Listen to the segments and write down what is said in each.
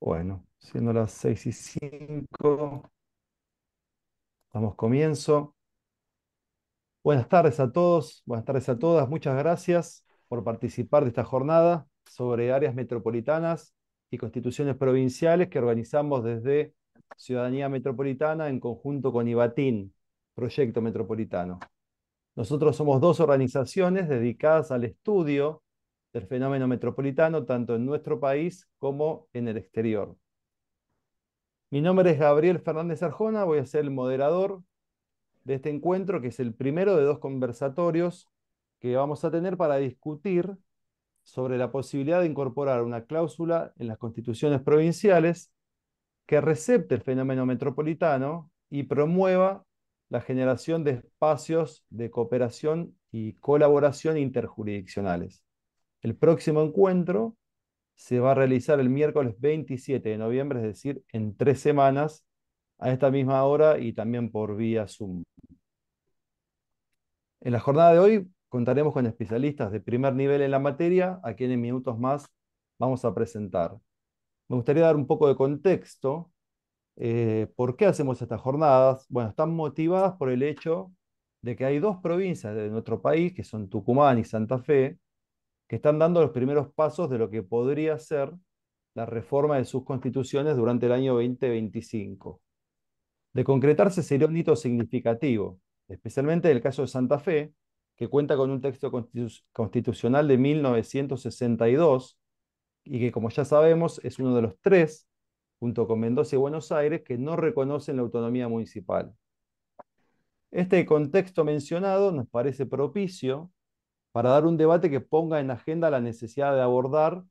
Bueno, siendo las 6:05, damos comienzo. Buenas tardes a todos, buenas tardes a todas. Muchas gracias por participar de esta jornada sobre áreas metropolitanas y constituciones provinciales que organizamos desde Ciudadanía Metropolitana en conjunto con IBATIN, Proyecto Metropolitano. Nosotros somos dos organizaciones dedicadas al estudio del fenómeno metropolitano, tanto en nuestro país como en el exterior. Mi nombre es Gabriel Fernández Arjona, voy a ser el moderador de este encuentro, que es el primero de dos conversatorios que vamos a tener para discutir sobre la posibilidad de incorporar una cláusula en las constituciones provinciales que recepte el fenómeno metropolitano y promueva la generación de espacios de cooperación y colaboración interjurisdiccionales. El próximo encuentro se va a realizar el miércoles 27 de noviembre, es decir, en 3 semanas, a esta misma hora y también por vía Zoom. En la jornada de hoy contaremos con especialistas de primer nivel en la materia, a quienes en minutos más vamos a presentar. Me gustaría dar un poco de contexto. ¿Por qué hacemos estas jornadas? Bueno, están motivadas por el hecho de que hay dos provincias de nuestro país, que son Tucumán y Santa Fe, que están dando los primeros pasos de lo que podría ser la reforma de sus constituciones durante el año 2025. De concretarse sería un hito significativo, especialmente en el caso de Santa Fe, que cuenta con un texto constitucional de 1962 y que, como ya sabemos, es uno de los tres, junto con Mendoza y Buenos Aires, que no reconocen la autonomía municipal. Este contexto mencionado nos parece propicio para dar un debate que ponga en agenda la necesidad de abordar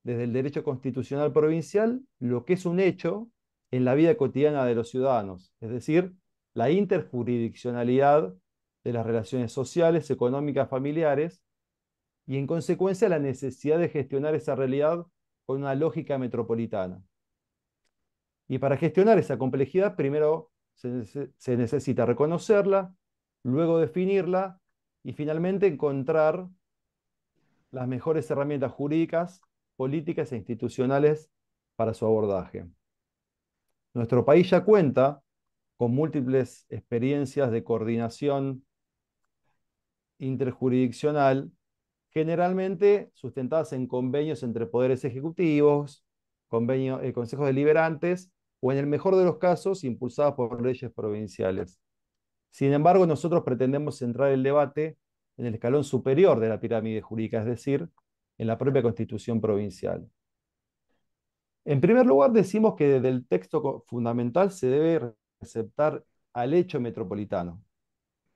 desde el derecho constitucional provincial lo que es un hecho en la vida cotidiana de los ciudadanos, es decir, la interjurisdiccionalidad de las relaciones sociales, económicas, familiares, y en consecuencia la necesidad de gestionar esa realidad con una lógica metropolitana. Y para gestionar esa complejidad, primero se necesita reconocerla, luego definirla y finalmente encontrar las mejores herramientas jurídicas, políticas e institucionales para su abordaje. Nuestro país ya cuenta con múltiples experiencias de coordinación interjurisdiccional, generalmente sustentadas en convenios entre poderes ejecutivos, consejos deliberantes o, en el mejor de los casos, impulsadas por leyes provinciales. Sin embargo, nosotros pretendemos centrar el debate en el escalón superior de la pirámide jurídica, es decir, en la propia Constitución provincial. En primer lugar, decimos que desde el texto fundamental se debe receptar al hecho metropolitano.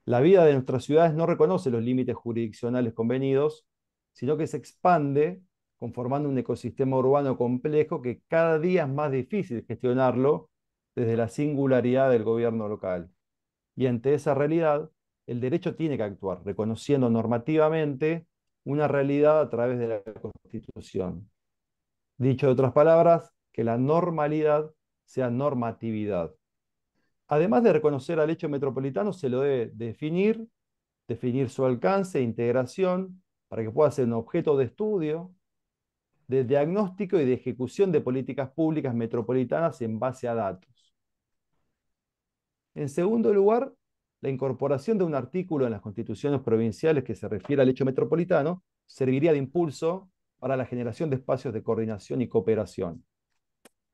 La vida de nuestras ciudades no reconoce los límites jurisdiccionales convenidos, sino que se expande conformando un ecosistema urbano complejo que cada día es más difícil gestionarlo desde la singularidad del gobierno local. Y ante esa realidad, el derecho tiene que actuar, reconociendo normativamente una realidad a través de la Constitución. Dicho de otras palabras, que la normalidad sea normatividad. Además de reconocer al hecho metropolitano, se lo debe definir su alcance e integración para que pueda ser un objeto de estudio, de diagnóstico y de ejecución de políticas públicas metropolitanas en base a datos. En segundo lugar, la incorporación de un artículo en las constituciones provinciales que se refiere al hecho metropolitano serviría de impulso para la generación de espacios de coordinación y cooperación.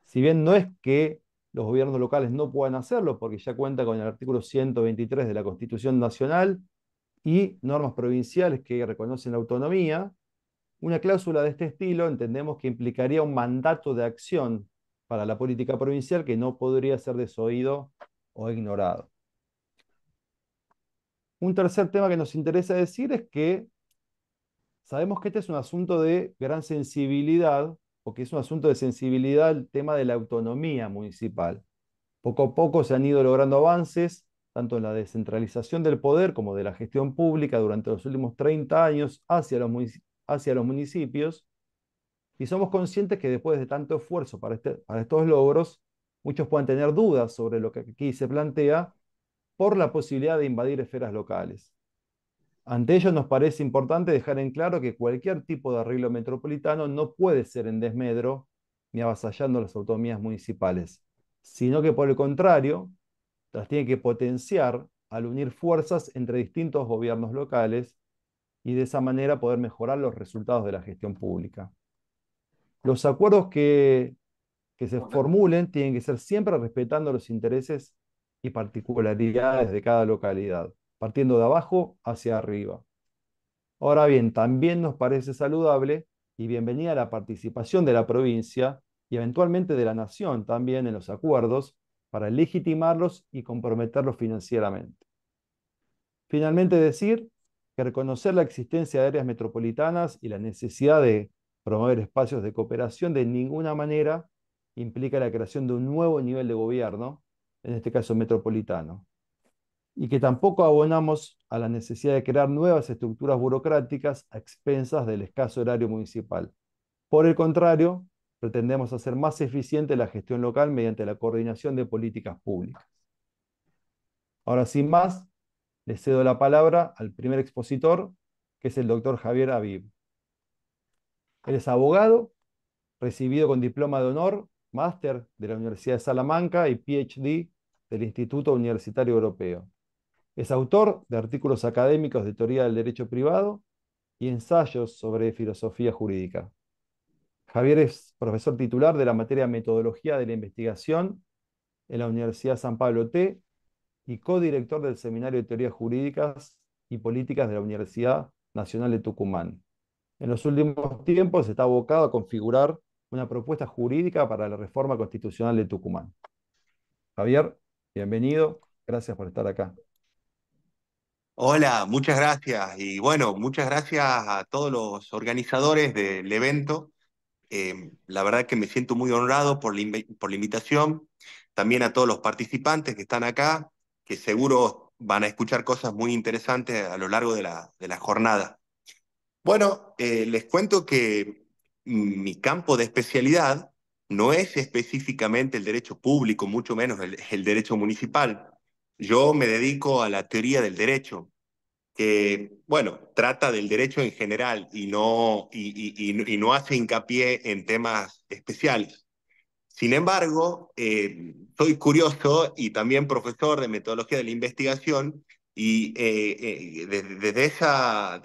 Si bien no es que los gobiernos locales no puedan hacerlo, porque ya cuenta con el artículo 123 de la Constitución Nacional y normas provinciales que reconocen la autonomía, una cláusula de este estilo entendemos que implicaría un mandato de acción para la política provincial que no podría ser desoído o ignorado. Un tercer tema que nos interesa decir es que sabemos que este es un asunto de gran sensibilidad, o que es un asunto de sensibilidad el tema de la autonomía municipal. Poco a poco se han ido logrando avances, tanto en la descentralización del poder como de la gestión pública durante los últimos 30 años hacia los municipios, y somos conscientes que después de tanto esfuerzo para estos logros, muchos pueden tener dudas sobre lo que aquí se plantea por la posibilidad de invadir esferas locales. Ante ello nos parece importante dejar en claro que cualquier tipo de arreglo metropolitano no puede ser en desmedro ni avasallando las autonomías municipales, sino que por el contrario, las tiene que potenciar al unir fuerzas entre distintos gobiernos locales y de esa manera poder mejorar los resultados de la gestión pública. Los acuerdos que se formulen tienen que ser siempre respetando los intereses y particularidades de cada localidad, partiendo de abajo hacia arriba. Ahora bien, también nos parece saludable y bienvenida la participación de la provincia y eventualmente de la nación también en los acuerdos para legitimarlos y comprometerlos financieramente. Finalmente decir que reconocer la existencia de áreas metropolitanas y la necesidad de promover espacios de cooperación de ninguna manera implica la creación de un nuevo nivel de gobierno, en este caso metropolitano, y que tampoco abonamos a la necesidad de crear nuevas estructuras burocráticas a expensas del escaso erario municipal. Por el contrario, pretendemos hacer más eficiente la gestión local mediante la coordinación de políticas públicas. Ahora, sin más, le cedo la palabra al primer expositor, que es el doctor Javier Aviv. Él es abogado, recibido con diploma de honor, máster de la Universidad de Salamanca y PhD del Instituto Universitario Europeo. Es autor de artículos académicos de teoría del derecho privado y ensayos sobre filosofía jurídica. Javier es profesor titular de la materia Metodología de la Investigación en la Universidad San Pablo T y codirector del Seminario de Teorías Jurídicas y Políticas de la Universidad Nacional de Tucumán. En los últimos tiempos está abocado a configurar una propuesta jurídica para la reforma constitucional de Tucumán. Javier, bienvenido. Gracias por estar acá. Hola, muchas gracias. Y bueno, muchas gracias a todos los organizadores del evento. La verdad que me siento muy honrado por por la invitación. También a todos los participantes que están acá, que seguro van a escuchar cosas muy interesantes a lo largo de de la jornada. Bueno, les cuento que mi campo de especialidad no es específicamente el derecho público, mucho menos el derecho municipal. Yo me dedico a la teoría del derecho que, bueno, trata del derecho en general y no hace hincapié en temas especiales. Sin embargo, soy curioso y también profesor de metodología de la investigación y desde esa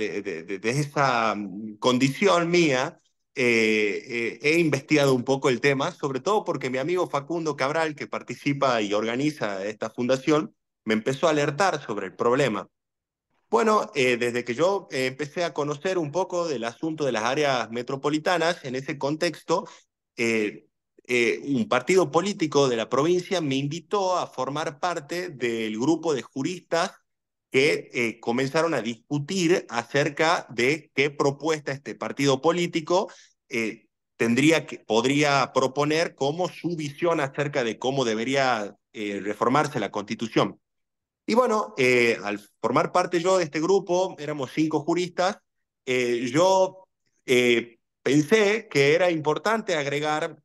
condición mía he investigado un poco el tema, sobre todo porque mi amigo Facundo Cabral, que participa y organiza esta fundación, me empezó a alertar sobre el problema. Bueno, desde que yo empecé a conocer un poco del asunto de las áreas metropolitanas, en ese contexto, eh, un partido político de la provincia me invitó a formar parte del grupo de juristas que comenzaron a discutir acerca de qué propuesta este partido político podría proponer como su visión acerca de cómo debería reformarse la Constitución. Y bueno, al formar parte yo de este grupo, éramos 5 juristas, yo pensé que era importante agregar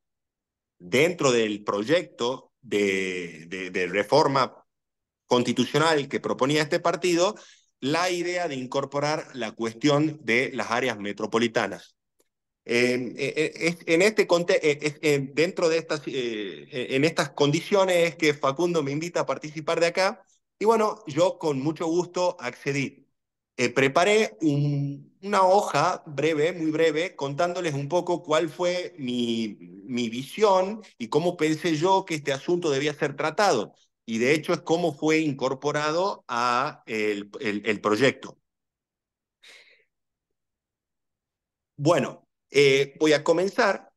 dentro del proyecto de reforma constitucional que proponía este partido la idea de incorporar la cuestión de las áreas metropolitanas. En este dentro de en estas condiciones es que Facundo me invita a participar de acá y bueno, yo con mucho gusto accedí. Preparé una hoja breve, muy breve, contándoles un poco cuál fue mi visión y cómo pensé yo que este asunto debía ser tratado. Y de hecho es cómo fue incorporado a el proyecto. Bueno, voy a comenzar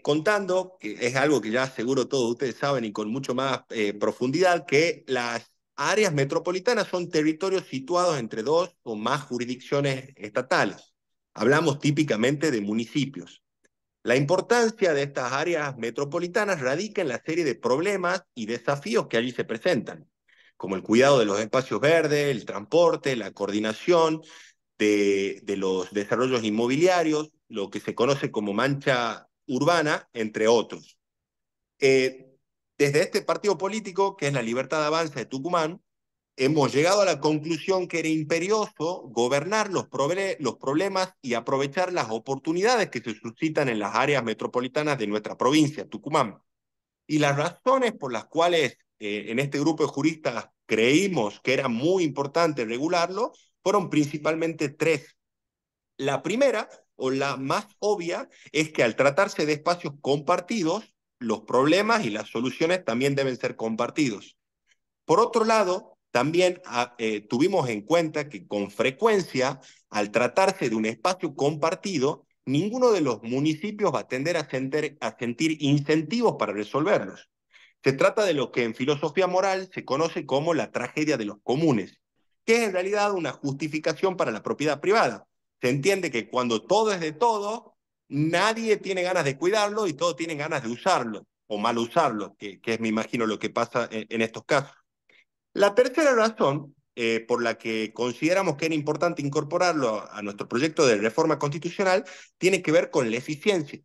contando, que es algo que ya seguro todos ustedes saben y con mucho más profundidad, que las áreas metropolitanas son territorios situados entre dos o más jurisdicciones estatales. Hablamos típicamente de municipios. La importancia de estas áreas metropolitanas radica en la serie de problemas y desafíos que allí se presentan, como el cuidado de los espacios verdes, el transporte, la coordinación de los desarrollos inmobiliarios, lo que se conoce como mancha urbana, entre otros. Eh, Desde este partido político, que es la Libertad de Avanza de Tucumán, hemos llegado a la conclusión que era imperioso gobernar los problemas y aprovechar las oportunidades que se suscitan en las áreas metropolitanas de nuestra provincia, Tucumán. Y las razones por las cuales en este grupo de juristas creímos que era muy importante regularlo fueron principalmente tres. La primera, o la más obvia, es que al tratarse de espacios compartidos, los problemas y las soluciones también deben ser compartidos. Por otro lado, también tuvimos en cuenta que con frecuencia, al tratarse de un espacio compartido, ninguno de los municipios va a tender a sentir incentivos para resolverlos. Se trata de lo que en filosofía moral se conoce como la tragedia de los comunes, que es en realidad una justificación para la propiedad privada. Se entiende que cuando todo es de todo, nadie tiene ganas de cuidarlo y todos tienen ganas de usarlo o mal usarlo, que es, me imagino, lo que pasa en estos casos. La tercera razón por la que consideramos que era importante incorporarlo a nuestro proyecto de reforma constitucional tiene que ver con la eficiencia.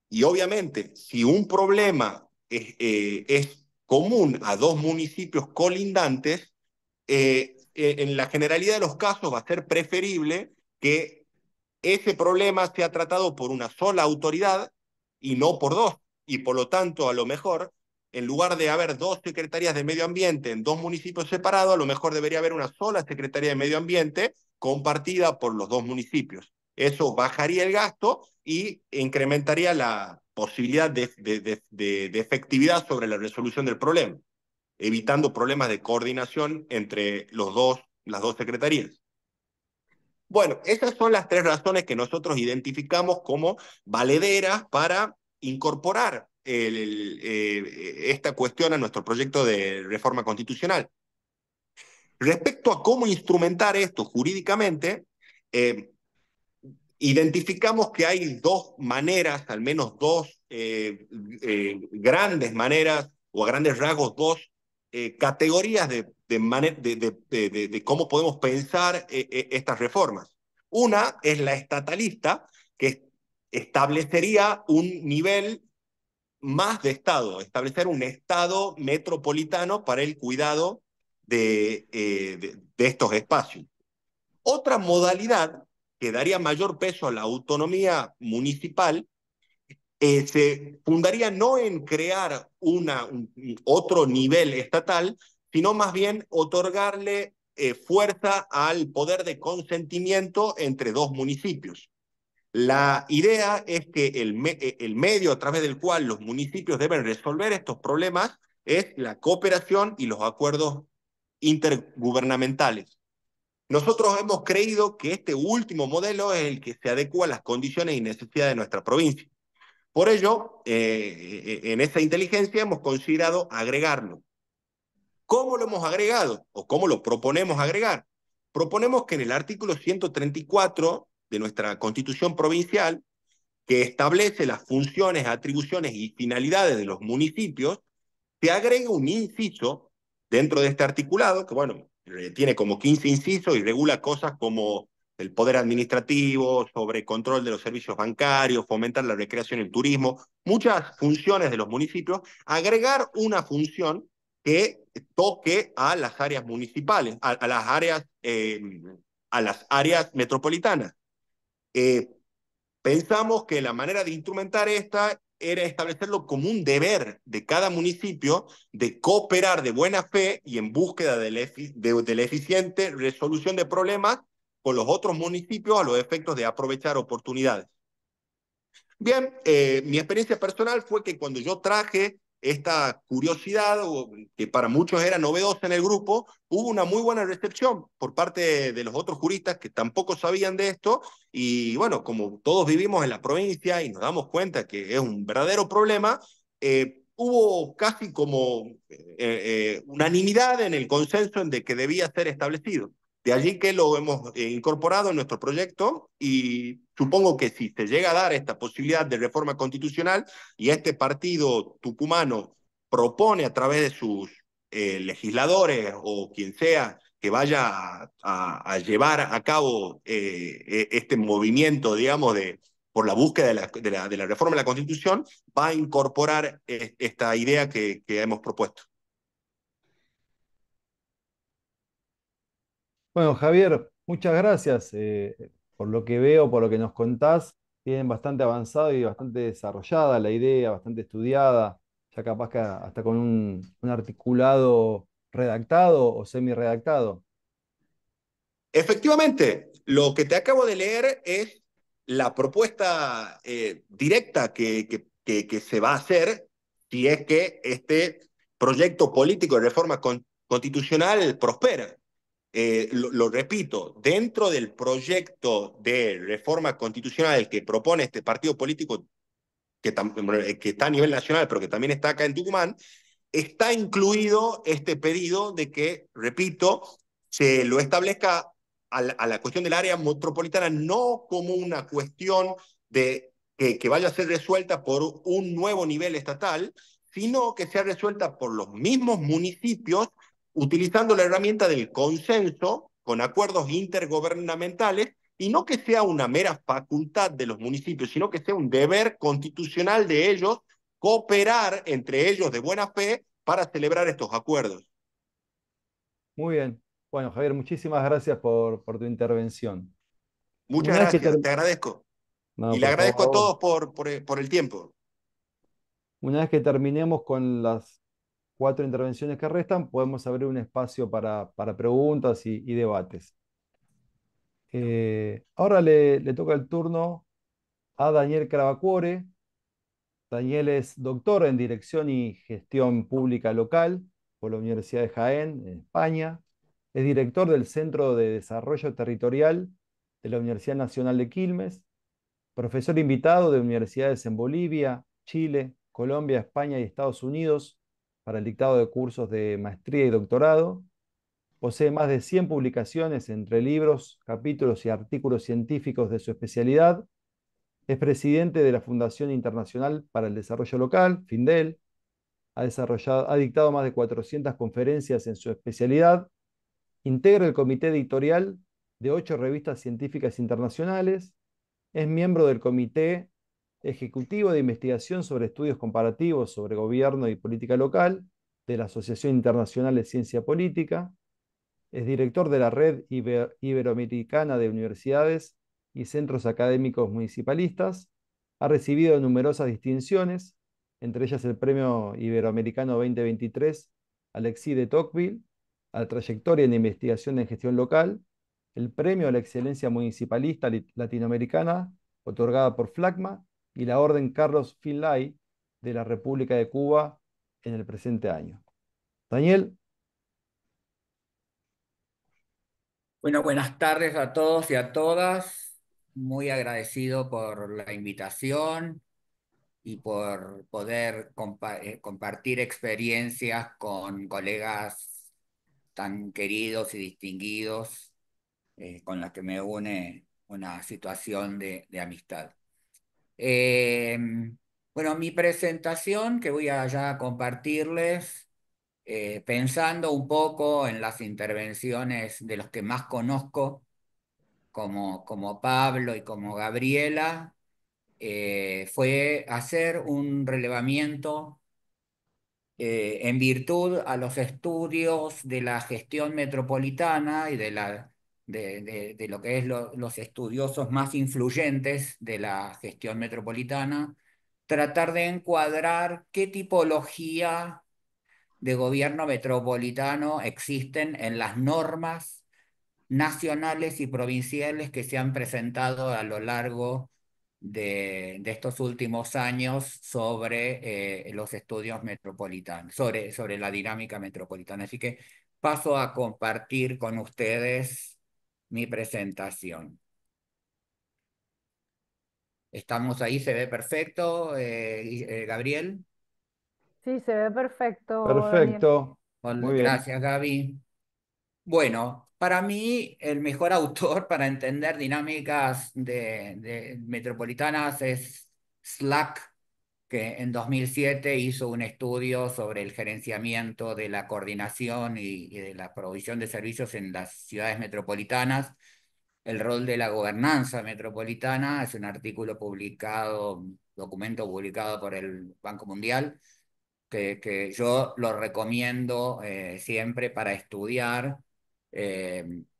Y obviamente, si un problema es común a dos municipios colindantes, en la generalidad de los casos va a ser preferible que ese problema sea tratado por una sola autoridad y no por dos. Y por lo tanto, a lo mejor, en lugar de haber dos secretarías de medio ambiente en dos municipios separados, a lo mejor debería haber una sola secretaría de medio ambiente compartida por los dos municipios. Eso bajaría el gasto y incrementaría la posibilidad de efectividad sobre la resolución del problema, evitando problemas de coordinación entre las dos secretarías. Bueno, esas son las tres razones que nosotros identificamos como valederas para incorporar esta cuestión a nuestro proyecto de reforma constitucional. Respecto a cómo instrumentar esto jurídicamente, eh, identificamos que hay dos maneras, al menos dos grandes maneras, o a grandes rasgos, dos categorías de cómo podemos pensar estas reformas. Una es la estatalista, que establecería un nivel más de Estado, establecer un Estado metropolitano para el cuidado de estos espacios. Otra modalidad que daría mayor peso a la autonomía municipal se fundaría no en crear otro nivel estatal, sino más bien otorgarle fuerza al poder de consentimiento entre dos municipios. La idea es que el medio a través del cual los municipios deben resolver estos problemas es la cooperación y los acuerdos intergubernamentales. Nosotros hemos creído que este último modelo es el que se adecua a las condiciones y necesidades de nuestra provincia. Por ello, en esa inteligencia hemos considerado agregarlo. ¿Cómo lo hemos agregado o cómo lo proponemos agregar? Proponemos que en el artículo 134 de nuestra Constitución provincial, que establece las funciones, atribuciones y finalidades de los municipios, se agrega un inciso dentro de este articulado, que bueno, tiene como 15 incisos y regula cosas como el poder administrativo, sobre control de los servicios bancarios, fomentar la recreación y el turismo, muchas funciones de los municipios, agregar una función que toque a las áreas municipales, a las áreas metropolitanas. Eh, Pensamos que la manera de instrumentar esta era establecerlo como un deber de cada municipio de cooperar de buena fe y en búsqueda de la eficiente resolución de problemas con los otros municipios a los efectos de aprovechar oportunidades. Bien, mi experiencia personal fue que cuando yo traje esta curiosidad, que para muchos era novedosa en el grupo, hubo una muy buena recepción por parte de los otros juristas que tampoco sabían de esto. Y bueno, como todos vivimos en la provincia y nos damos cuenta que es un verdadero problema, hubo casi como unanimidad en el consenso en de que debía ser establecido. De allí que lo hemos incorporado en nuestro proyecto y supongo que si se llega a dar esta posibilidad de reforma constitucional y este partido tucumano propone a través de sus legisladores o quien sea que vaya a llevar a cabo este movimiento, digamos, por la búsqueda de la reforma de la Constitución, va a incorporar esta idea que hemos propuesto. Bueno, Javier, muchas gracias. Por lo que veo, por lo que nos contás, tienen bastante avanzado y bastante desarrollada la idea, bastante estudiada, ya capaz que hasta con un articulado redactado o semi-redactado. Efectivamente, lo que te acabo de leer es la propuesta directa que se va a hacer si es que este proyecto político de reforma constitucional prospera. Lo repito, dentro del proyecto de reforma constitucional que propone este partido político que está a nivel nacional, pero que también está acá en Tucumán, está incluido este pedido de que, repito, se lo establezca a la cuestión del área metropolitana no como una cuestión de que vaya a ser resuelta por un nuevo nivel estatal, sino que sea resuelta por los mismos municipios utilizando la herramienta del consenso con acuerdos intergubernamentales y no que sea una mera facultad de los municipios, sino que sea un deber constitucional de ellos cooperar entre ellos de buena fe para celebrar estos acuerdos. Muy bien. Bueno, Javier, muchísimas gracias por tu intervención. Muchas Una vez que gracias, ter- te agradezco. No, Y le por favor, agradezco a a vos. todos por el tiempo. Una vez que terminemos con las cuatro intervenciones que restan, podemos abrir un espacio para preguntas y debates. Ahora le toca el turno a Daniel Carabacuore. Daniel es doctor en Dirección y Gestión Pública Local por la Universidad de Jaén, en España. Es director del Centro de Desarrollo Territorial de la Universidad Nacional de Quilmes, profesor invitado de universidades en Bolivia, Chile, Colombia, España y Estados Unidos para el dictado de cursos de maestría y doctorado. Posee más de 100 publicaciones entre libros, capítulos y artículos científicos de su especialidad. Es presidente de la Fundación Internacional para el Desarrollo Local, FINDEL. Ha dictado más de 400 conferencias en su especialidad. Integra el comité editorial de 8 revistas científicas internacionales. Es miembro del Comité Ejecutivo de Investigación sobre Estudios Comparativos sobre Gobierno y Política Local de la Asociación Internacional de Ciencia Política. Es director de la Red Iberoamericana de Universidades y Centros Académicos Municipalistas. Ha recibido numerosas distinciones, entre ellas el Premio Iberoamericano 2023 Alexis de Tocqueville a la trayectoria en investigación en gestión local, el Premio a la Excelencia Municipalista Latinoamericana, otorgada por FLACMA, y la Orden Carlos Finlay de la República de Cuba en el presente año. Daniel, Bueno, buenas tardes a todos y a todas. Muy agradecido por la invitación y por poder compartir experiencias con colegas tan queridos y distinguidos con los que me une una situación de amistad. Eh, bueno, mi presentación que voy a ya compartirles, pensando un poco en las intervenciones de los que más conozco, como Pablo y como Gabriela, fue hacer un relevamiento en virtud a los estudios de la gestión metropolitana y de lo que es los estudiosos más influyentes de la gestión metropolitana, tratar de encuadrar qué tipología de gobierno metropolitano existen en las normas nacionales y provinciales que se han presentado a lo largo de estos últimos años sobre los estudios metropolitanos, sobre la dinámica metropolitana. Así que paso a compartir con ustedes mi presentación. ¿Estamos ahí? ¿Se ve perfecto, Gabriel? Sí, se ve perfecto, Daniel. perfecto, muy bien. Gracias, Gaby. Bueno, para mí el mejor autor para entender dinámicas de metropolitanas es Slack, que en 2007 hizo un estudio sobre el gerenciamiento de la coordinación y de la provisión de servicios en las ciudades metropolitanas. El rol de la gobernanza metropolitana es un artículo publicado, documento publicado por el Banco Mundial, que yo lo recomiendo siempre para estudiar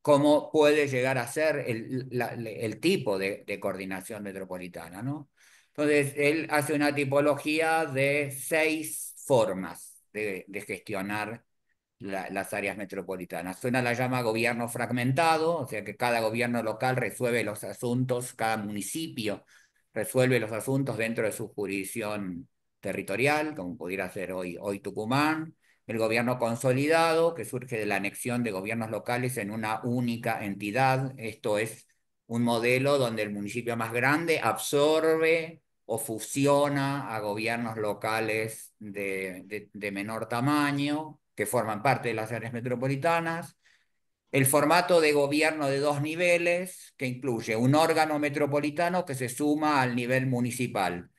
cómo puede llegar a ser el tipo de coordinación metropolitana, ¿no? Entonces, él hace una tipología de 6 formas de gestionar las áreas metropolitanas. Una la llama gobierno fragmentado, o sea que cada gobierno local resuelve los asuntos, cada municipio resuelve los asuntos dentro de su jurisdicción territorial, como pudiera ser hoy Tucumán. El gobierno consolidado, que surge de la anexión de gobiernos locales en una única entidad. Esto es un modelo donde el municipio más grande absorbe o fusiona a gobiernos locales de menor tamaño, que forman parte de las áreas metropolitanas. El formato de gobierno de 2 niveles, que incluye un órgano metropolitano que se suma al nivel municipal,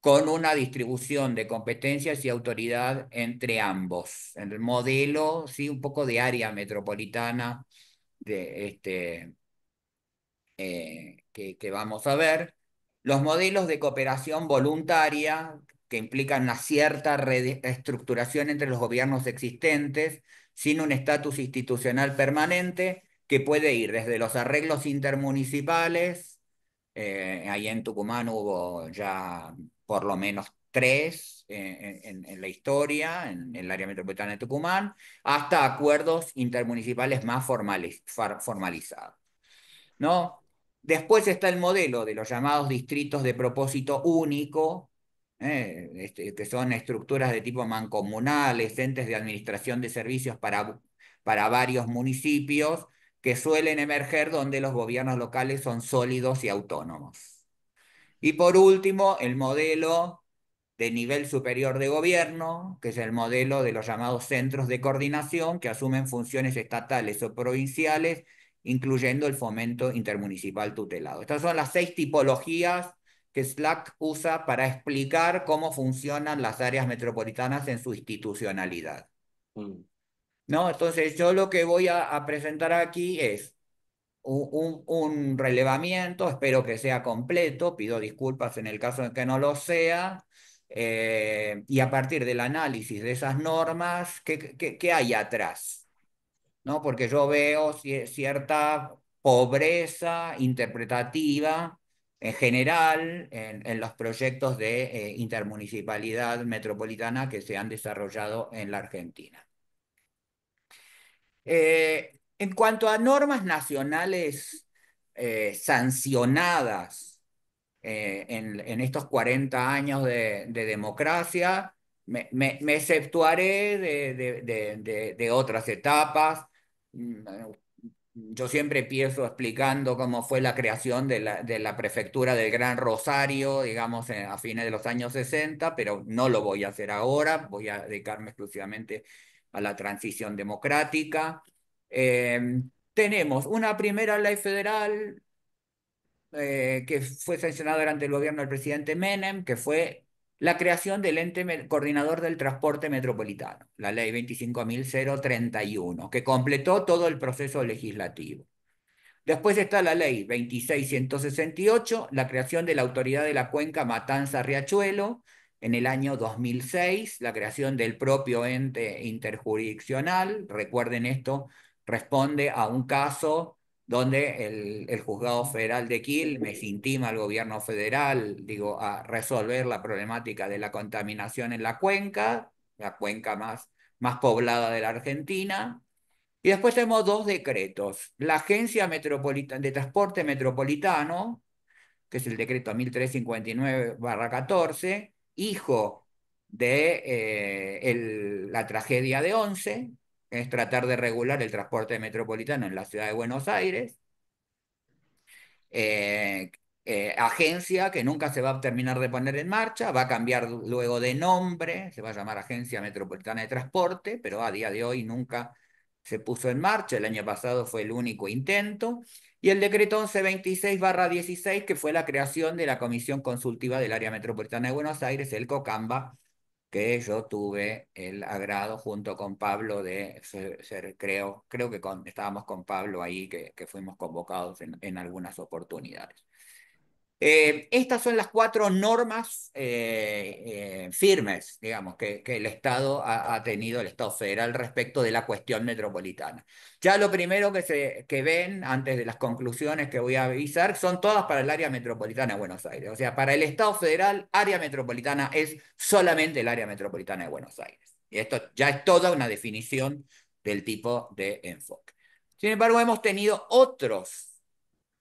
con una distribución de competencias y autoridad entre ambos. El modelo, sí, un poco de área metropolitana de que vamos a ver. Los modelos de cooperación voluntaria, que implican una cierta reestructuración entre los gobiernos existentes, sin un estatus institucional permanente, que puede ir desde los arreglos intermunicipales. Ahí en Tucumán hubo ya por lo menos 3 en la historia, en el área metropolitana de Tucumán, hasta acuerdos intermunicipales más formalizados, ¿no? Después está el modelo de los llamados distritos de propósito único, que son estructuras de tipo mancomunales, entes de administración de servicios para varios municipios, que suelen emerger donde los gobiernos locales son sólidos y autónomos. Y por último, el modelo de nivel superior de gobierno, que es el modelo de los llamados centros de coordinación, que asumen funciones estatales o provinciales, incluyendo el fomento intermunicipal tutelado. Estas son las 6 tipologías que Slack usa para explicar cómo funcionan las áreas metropolitanas en su institucionalidad. ¿No? Entonces, yo lo que voy a presentar aquí es un relevamiento, espero que sea completo, pido disculpas en el caso de que no lo sea, y a partir del análisis de esas normas, ¿qué hay atrás? ¿No? Porque yo veo cierta pobreza interpretativa en general en los proyectos de intermunicipalidad metropolitana que se han desarrollado en la Argentina. En cuanto a normas nacionales sancionadas en estos 40 años de democracia, me exceptuaré de otras etapas. Yo siempre empiezo explicando cómo fue la creación de la prefectura del Gran Rosario, digamos, a fines de los años 60, pero no lo voy a hacer ahora, voy a dedicarme exclusivamente a la transición democrática. Tenemos una primera ley federal que fue sancionada durante el gobierno del presidente Menem, que fue la creación del ente coordinador del transporte metropolitano, la ley 25.031, que completó todo el proceso legislativo. Después está la ley 26.168, la creación de la Autoridad de la Cuenca Matanza-Riachuelo, en el año 2006, la creación del propio ente interjurisdiccional. Recuerden esto, responde a un caso donde el Juzgado Federal de Quilmes intima al gobierno federal, digo, a resolver la problemática de la contaminación en la cuenca más poblada de la Argentina. Y después tenemos 2 decretos. La Agencia Metropolitana de Transporte Metropolitano, que es el decreto 1359/14, hijo de la tragedia de Once, que es tratar de regular el transporte metropolitano en la ciudad de Buenos Aires. eh, Agencia que nunca se va a terminar de poner en marcha, va a cambiar luego de nombre, se va a llamar Agencia Metropolitana de Transporte, pero a día de hoy nunca se puso en marcha. El año pasado fue el único intento. Y el decreto 1126/16, que fue la creación de la Comisión Consultiva del Área Metropolitana de Buenos Aires, el COCAMBA, que yo tuve el agrado junto con Pablo de ser, creo que estábamos con Pablo ahí, que fuimos convocados en algunas oportunidades. Estas son las 4 normas firmes, digamos, que el Estado ha tenido, el Estado federal, respecto de la cuestión metropolitana. Ya lo primero que ven, antes de las conclusiones que voy a avisar, son todas para el área metropolitana de Buenos Aires. O sea, para el Estado federal, área metropolitana es solamente el área metropolitana de Buenos Aires. Y esto ya es toda una definición del tipo de enfoque. Sin embargo, hemos tenido otros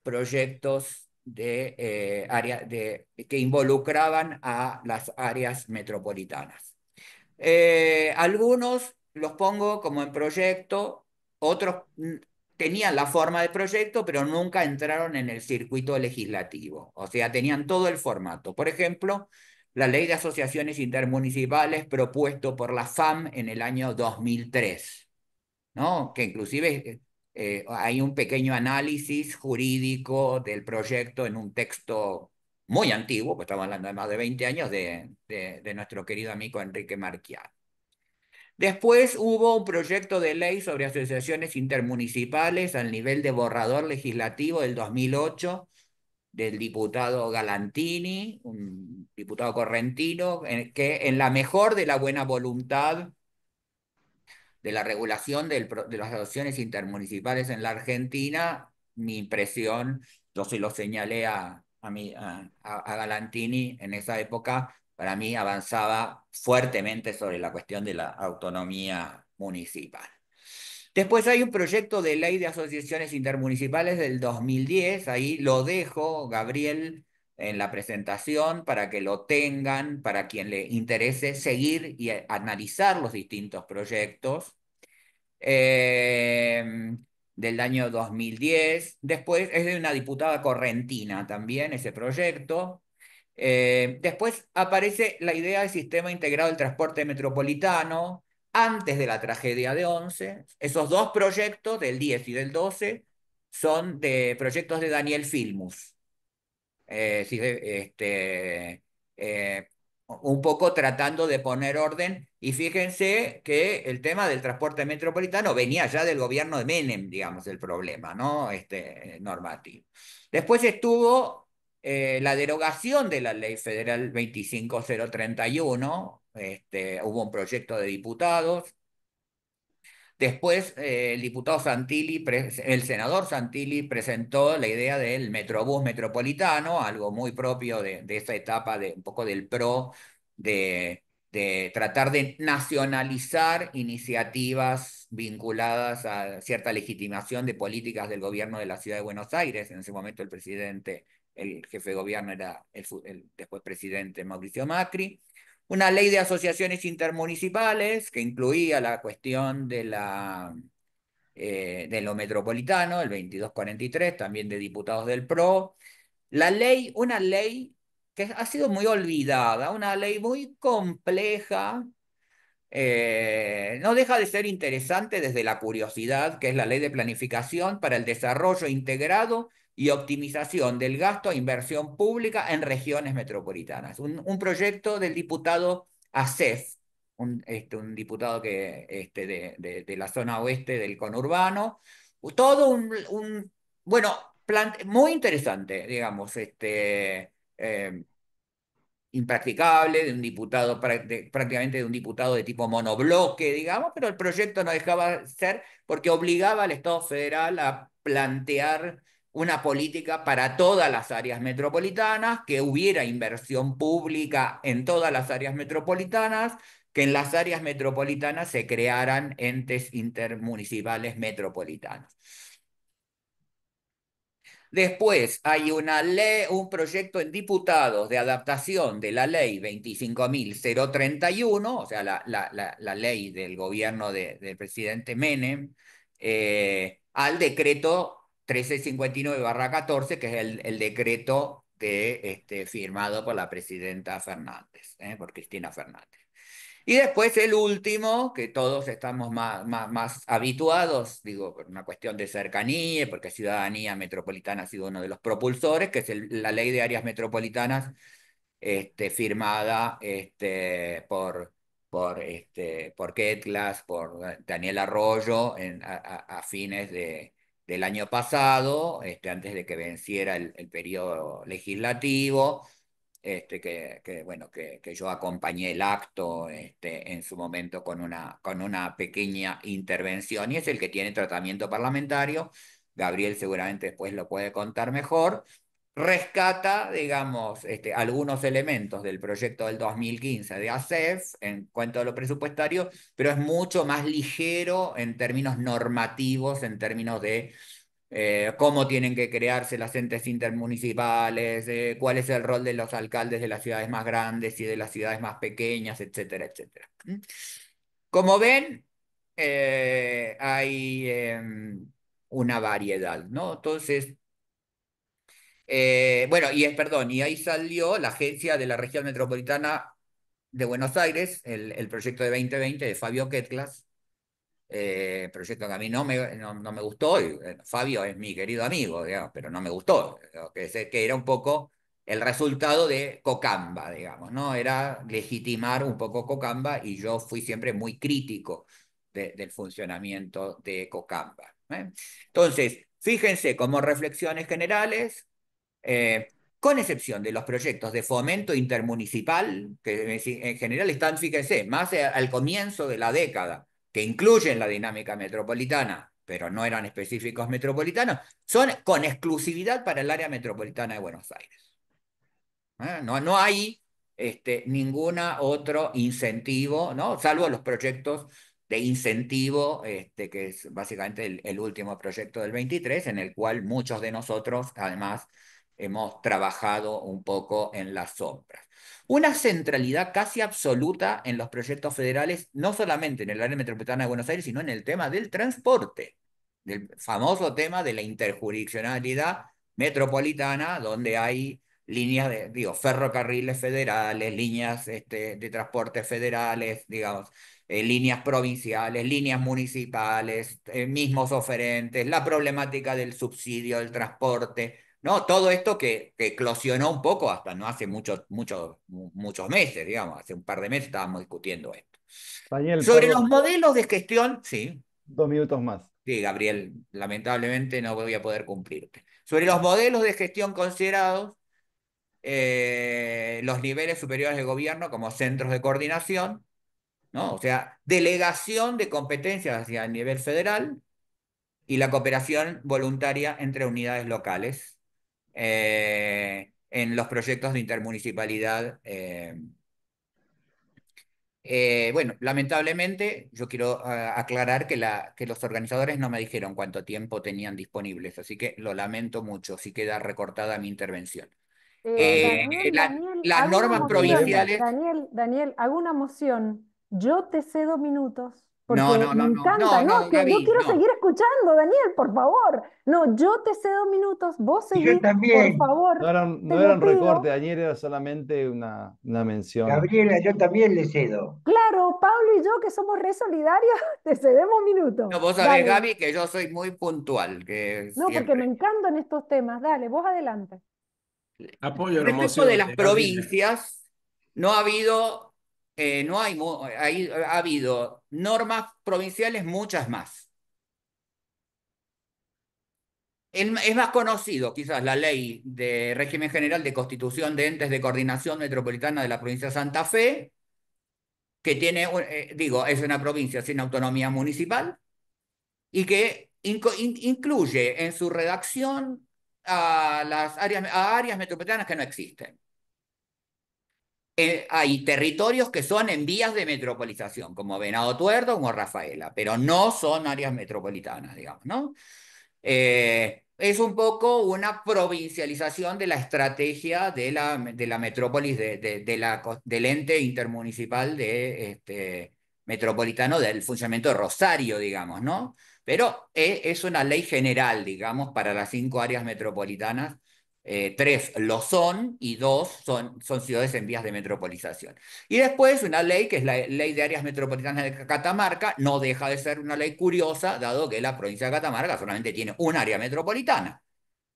proyectos que involucraban a las áreas metropolitanas. Algunos los pongo como en proyecto, otros tenían la forma de proyecto, pero nunca entraron en el circuito legislativo. O sea, tenían todo el formato. Por ejemplo, la Ley de Asociaciones Intermunicipales propuesto por la FAM en el año 2003, ¿no? Que inclusive hay un pequeño análisis jurídico del proyecto en un texto muy antiguo, pues estamos hablando de más de 20 años, de nuestro querido amigo Enrique Marquial. Después hubo un proyecto de ley sobre asociaciones intermunicipales al nivel de borrador legislativo del 2008 del diputado Galantini, un diputado correntino, que en la mejor de la buena voluntad de la regulación de las adopciones intermunicipales en la Argentina, mi impresión, yo se lo señalé a Galantini en esa época, para mí avanzaba fuertemente sobre la cuestión de la autonomía municipal. Después hay un proyecto de ley de asociaciones intermunicipales del 2010, ahí lo dejo, Gabriel, en la presentación para que lo tengan, para quien le interese seguir y analizar los distintos proyectos eh, del año 2010. Después es de una diputada correntina también ese proyecto. Después aparece la idea del sistema integrado del transporte metropolitano antes de la tragedia de Once. Esos dos proyectos, del 10 y del 12, son de proyectos de Daniel Filmus. Sí, un poco tratando de poner orden. Y fíjense que el tema del transporte metropolitano venía ya del gobierno de Menem, digamos, el problema, ¿no? Normativo. Después estuvo la derogación de la Ley Federal 25031, hubo un proyecto de diputados. Después, el senador Santilli presentó la idea del Metrobús metropolitano, algo muy propio de esa etapa un poco del PRO, de tratar de nacionalizar iniciativas vinculadas a cierta legitimación de políticas del gobierno de la ciudad de Buenos Aires. En ese momento el jefe de gobierno era el después presidente Mauricio Macri. Una ley de asociaciones intermunicipales que incluía la cuestión de lo metropolitano, el 2243, también de diputados del PRO. Una ley que ha sido muy olvidada, una ley muy compleja, no deja de ser interesante desde la curiosidad, que es la Ley de Planificación para el Desarrollo Integrado y Optimización del Gasto e Inversión Pública en Regiones Metropolitanas. Un proyecto del diputado Acef, un diputado de la zona oeste del conurbano. Todo bueno, muy interesante, digamos, impracticable, de un diputado, prácticamente de un diputado de tipo monobloque, digamos, pero el proyecto no dejaba de ser porque obligaba al Estado federal a plantear una política para todas las áreas metropolitanas, que hubiera inversión pública en todas las áreas metropolitanas, que en las áreas metropolitanas se crearan entes intermunicipales metropolitanos. Después hay un proyecto en diputados de adaptación de la ley 25.031, o sea, la ley del gobierno del presidente Menem, al decreto 1359/14, que es el decreto firmado por la presidenta Fernández, por Cristina Fernández. Y después el último, que todos estamos más habituados, digo, por una cuestión de cercanía, porque Ciudadanía Metropolitana ha sido uno de los propulsores, que es la Ley de Áreas Metropolitanas, firmada por Ketlas, por Daniel Arroyo, a fines del año pasado, antes de que venciera el periodo legislativo, bueno, que yo acompañé el acto en su momento con una pequeña intervención, y es el que tiene tratamiento parlamentario. Gabriel seguramente después lo puede contar mejor. Rescata, digamos, algunos elementos del proyecto del 2015 de ASEF en cuanto a lo presupuestario, pero es mucho más ligero en términos normativos, en términos de cómo tienen que crearse las entes intermunicipales, cuál es el rol de los alcaldes de las ciudades más grandes y de las ciudades más pequeñas, etcétera, etcétera. Como ven, hay una variedad, ¿no? Entonces, bueno, perdón, y ahí salió la Agencia de la Región Metropolitana de Buenos Aires, el proyecto de 2020 de Fabio Ketglas, proyecto que a mí no me gustó, y Fabio es mi querido amigo, digamos, pero no me gustó, que era un poco el resultado de Cocamba, digamos, ¿no? Era legitimar un poco Cocamba, y yo fui siempre muy crítico del funcionamiento de Cocamba. Entonces, fíjense, como reflexiones generales, con excepción de los proyectos de fomento intermunicipal, que en general están, fíjense, más al comienzo de la década, que incluyen la dinámica metropolitana, pero no eran específicos metropolitanos, son con exclusividad para el área metropolitana de Buenos Aires. No hay ningún otro incentivo, ¿no? Salvo los proyectos de incentivo, que es básicamente el último proyecto del 23, en el cual muchos de nosotros, además, hemos trabajado un poco en las sombras. Una centralidad casi absoluta en los proyectos federales, no solamente en el área metropolitana de Buenos Aires, sino en el tema del transporte, del famoso tema de la interjurisdiccionalidad metropolitana, donde hay líneas ferrocarriles federales, líneas de transporte federales, digamos, líneas provinciales, líneas municipales, mismos oferentes, la problemática del subsidio del transporte, ¿no? Todo esto que eclosionó un poco hasta no hace muchos meses, digamos, hace un par de meses estábamos discutiendo esto. Daniel, Sobre los perdón, modelos de gestión, sí. 2 minutos más. Sí, Gabriel, lamentablemente no voy a poder cumplirte. Sobre los modelos de gestión considerados, los niveles superiores de gobierno como centros de coordinación, ¿no? O sea, delegación de competencias hacia el nivel federal y la cooperación voluntaria entre unidades locales en los proyectos de intermunicipalidad. Bueno, lamentablemente yo quiero aclarar que los organizadores no me dijeron cuánto tiempo tenían disponibles, así que lo lamento mucho si queda recortada mi intervención. Dale, Daniel, Las hago una normas sin moción. problema. provinciales. Daniel, hago una moción. Yo te cedo minutos No, porque no, me no, no, encanta. no, No, es no, que yo Gaby, quiero no. seguir escuchando, Daniel, por favor. No, yo te cedo minutos, vos Y yo seguí, por también, favor, te No era lo un recorte, pido. Daniel, era solamente una mención. Gabriela, yo también le cedo. Claro, Pablo y yo, que somos re solidarios, te cedemos No, minutos. vos sabés, Dale. Gaby, que yo soy muy puntual, que No, porque me siempre. encantan estos temas. Dale, vos adelante. Apoyo la Respecto de moción las de Gabriela. provincias, no ha habido, no hay, ha habido normas provinciales, muchas más. Es más conocido quizás la ley de régimen general de constitución de entes de coordinación metropolitana de la provincia de Santa Fe, que tiene, es una provincia sin autonomía municipal y que incluye en su redacción a áreas metropolitanas que no existen. Hay territorios que son en vías de metropolización, como Venado Tuerto, como Rafaela, pero no son áreas metropolitanas, digamos, ¿no? Es un poco una provincialización de la estrategia de la metrópolis, del ente intermunicipal metropolitano del funcionamiento de Rosario, digamos, ¿no? Pero es una ley general, digamos, para las 5 áreas metropolitanas. 3 lo son y 2 son ciudades en vías de metropolización. Y después una ley que es la Ley de Áreas Metropolitanas de Catamarca, no deja de ser una ley curiosa, dado que la provincia de Catamarca solamente tiene un área metropolitana,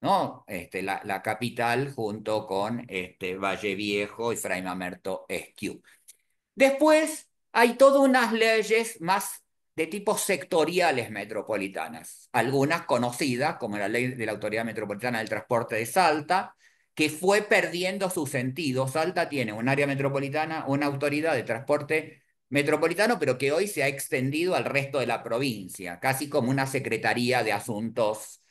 ¿no? La capital junto con Valle Viejo y Fray Mamerto Esquiú. Después hay todas unas leyes más de tipo sectoriales metropolitanas, algunas conocidas como la ley de la Autoridad Metropolitana del Transporte de Salta, que fue perdiendo su sentido. Salta tiene un área metropolitana, una autoridad de transporte metropolitano, pero que hoy se ha extendido al resto de la provincia, casi como una secretaría de asuntos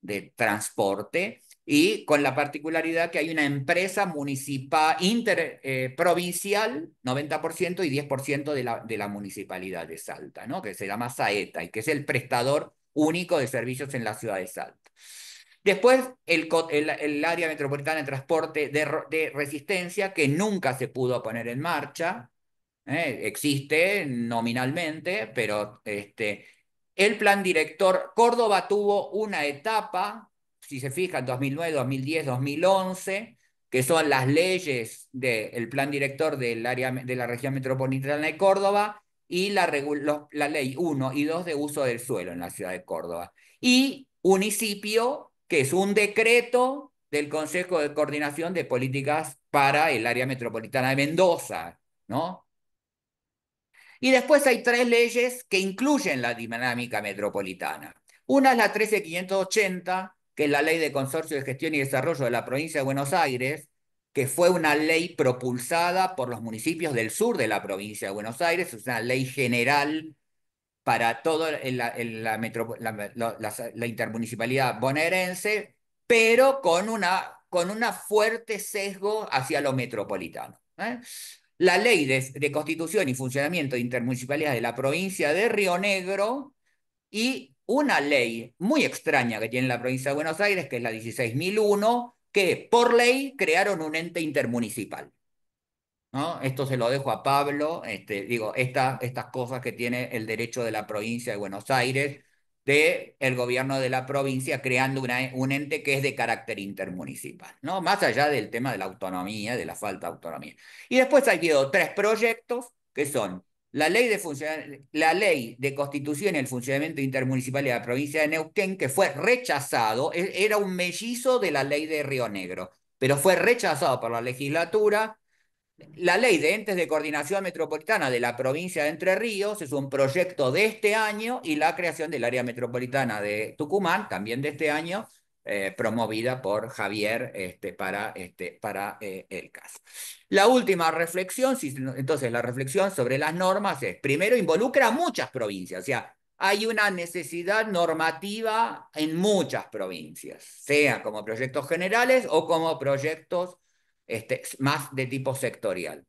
de transporte, y con la particularidad que hay una empresa municipal interprovincial, 90%, y 10% de la municipalidad de Salta, ¿no? Que se llama Saeta y que es el prestador único de servicios en la ciudad de Salta. Después, el área metropolitana de transporte de Resistencia, que nunca se pudo poner en marcha, existe nominalmente, pero el plan director, Córdoba tuvo una etapa, si se fijan, 2009, 2010, 2011, que son las leyes del plan director del área de la región metropolitana de Córdoba y la ley 1 y 2 de uso del suelo en la ciudad de Córdoba. Y Unicipio, que es un decreto del Consejo de Coordinación de Políticas para el área metropolitana de Mendoza, ¿no? Y después hay tres leyes que incluyen la dinámica metropolitana. Una es la 13580, que es la Ley de Consorcio de Gestión y Desarrollo de la Provincia de Buenos Aires, que fue una ley propulsada por los municipios del sur de la provincia de Buenos Aires. Es una ley general para toda la intermunicipalidad bonaerense, pero con una fuerte sesgo hacia lo metropolitano. La ley de constitución y funcionamiento de intermunicipalidades de la provincia de Río Negro y una ley muy extraña que tiene la provincia de Buenos Aires, que es la 16.001, que por ley crearon un ente intermunicipal, ¿no? Esto se lo dejo a Pablo, digo, estas cosas que tiene el derecho de la provincia de Buenos Aires, de el gobierno de la provincia creando un ente que es de carácter intermunicipal, ¿no? Más allá del tema de la autonomía, de la falta de autonomía. Y después ha habido tres proyectos que son la ley de constitución y el funcionamiento intermunicipal de la provincia de Neuquén, que fue rechazado, era un mellizo de la ley de Río Negro, pero fue rechazado por la legislatura. La ley de entes de coordinación metropolitana de la provincia de Entre Ríos es un proyecto de este año, y la creación del área metropolitana de Tucumán, también de este año, promovida por Javier para el caso. La última reflexión, entonces la reflexión sobre las normas es, primero, involucra a muchas provincias, o sea, hay una necesidad normativa en muchas provincias, sea como proyectos generales o como proyectos más de tipo sectorial.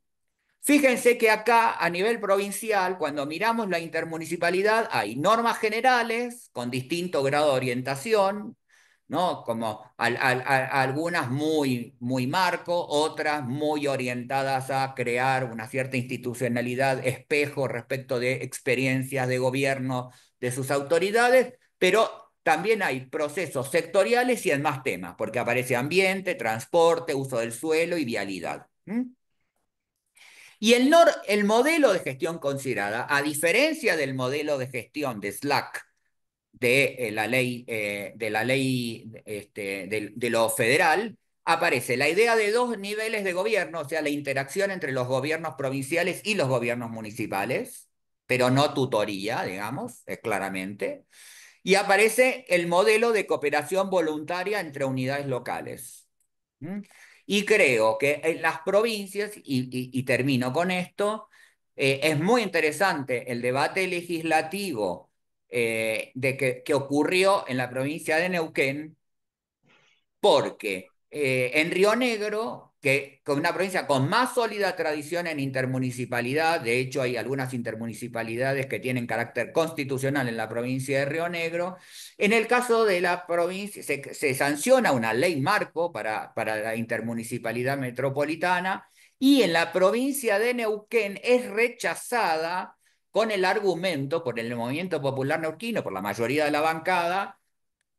Fíjense que acá, a nivel provincial, cuando miramos la intermunicipalidad, hay normas generales con distinto grado de orientación, ¿no? Como algunas muy marco, otras muy orientadas a crear una cierta institucionalidad espejo respecto de experiencias de gobierno de sus autoridades, pero también hay procesos sectoriales y en más temas, porque aparece ambiente, transporte, uso del suelo y vialidad. Y el modelo de gestión considerada, a diferencia del modelo de gestión de Slack de lo federal, aparece la idea de dos niveles de gobierno, o sea, la interacción entre los gobiernos provinciales y los gobiernos municipales, pero no tutoría, digamos, claramente. Y aparece el modelo de cooperación voluntaria entre unidades locales. ¿Mm? Y creo que en las provincias, y termino con esto, es muy interesante el debate legislativo que ocurrió en la provincia de Neuquén, porque en Río Negro, que con una provincia con más sólida tradición en intermunicipalidad, de hecho hay algunas intermunicipalidades que tienen carácter constitucional en la provincia de Río Negro, en el caso de la provincia se sanciona una ley marco para la intermunicipalidad metropolitana, y en la provincia de Neuquén es rechazada con el argumento, por el Movimiento Popular Neuquino, por la mayoría de la bancada,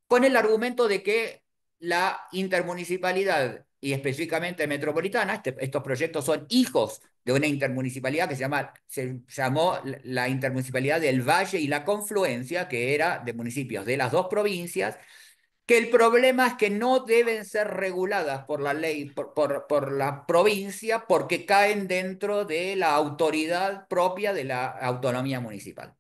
con el argumento de que la intermunicipalidad, y específicamente metropolitana, estos proyectos son hijos de una intermunicipalidad que se llamó la Intermunicipalidad del Valle y la Confluencia, que era de municipios de las dos provincias, que el problema es que no deben ser reguladas por la ley, por la provincia, porque caen dentro de la autoridad propia de la autonomía municipal.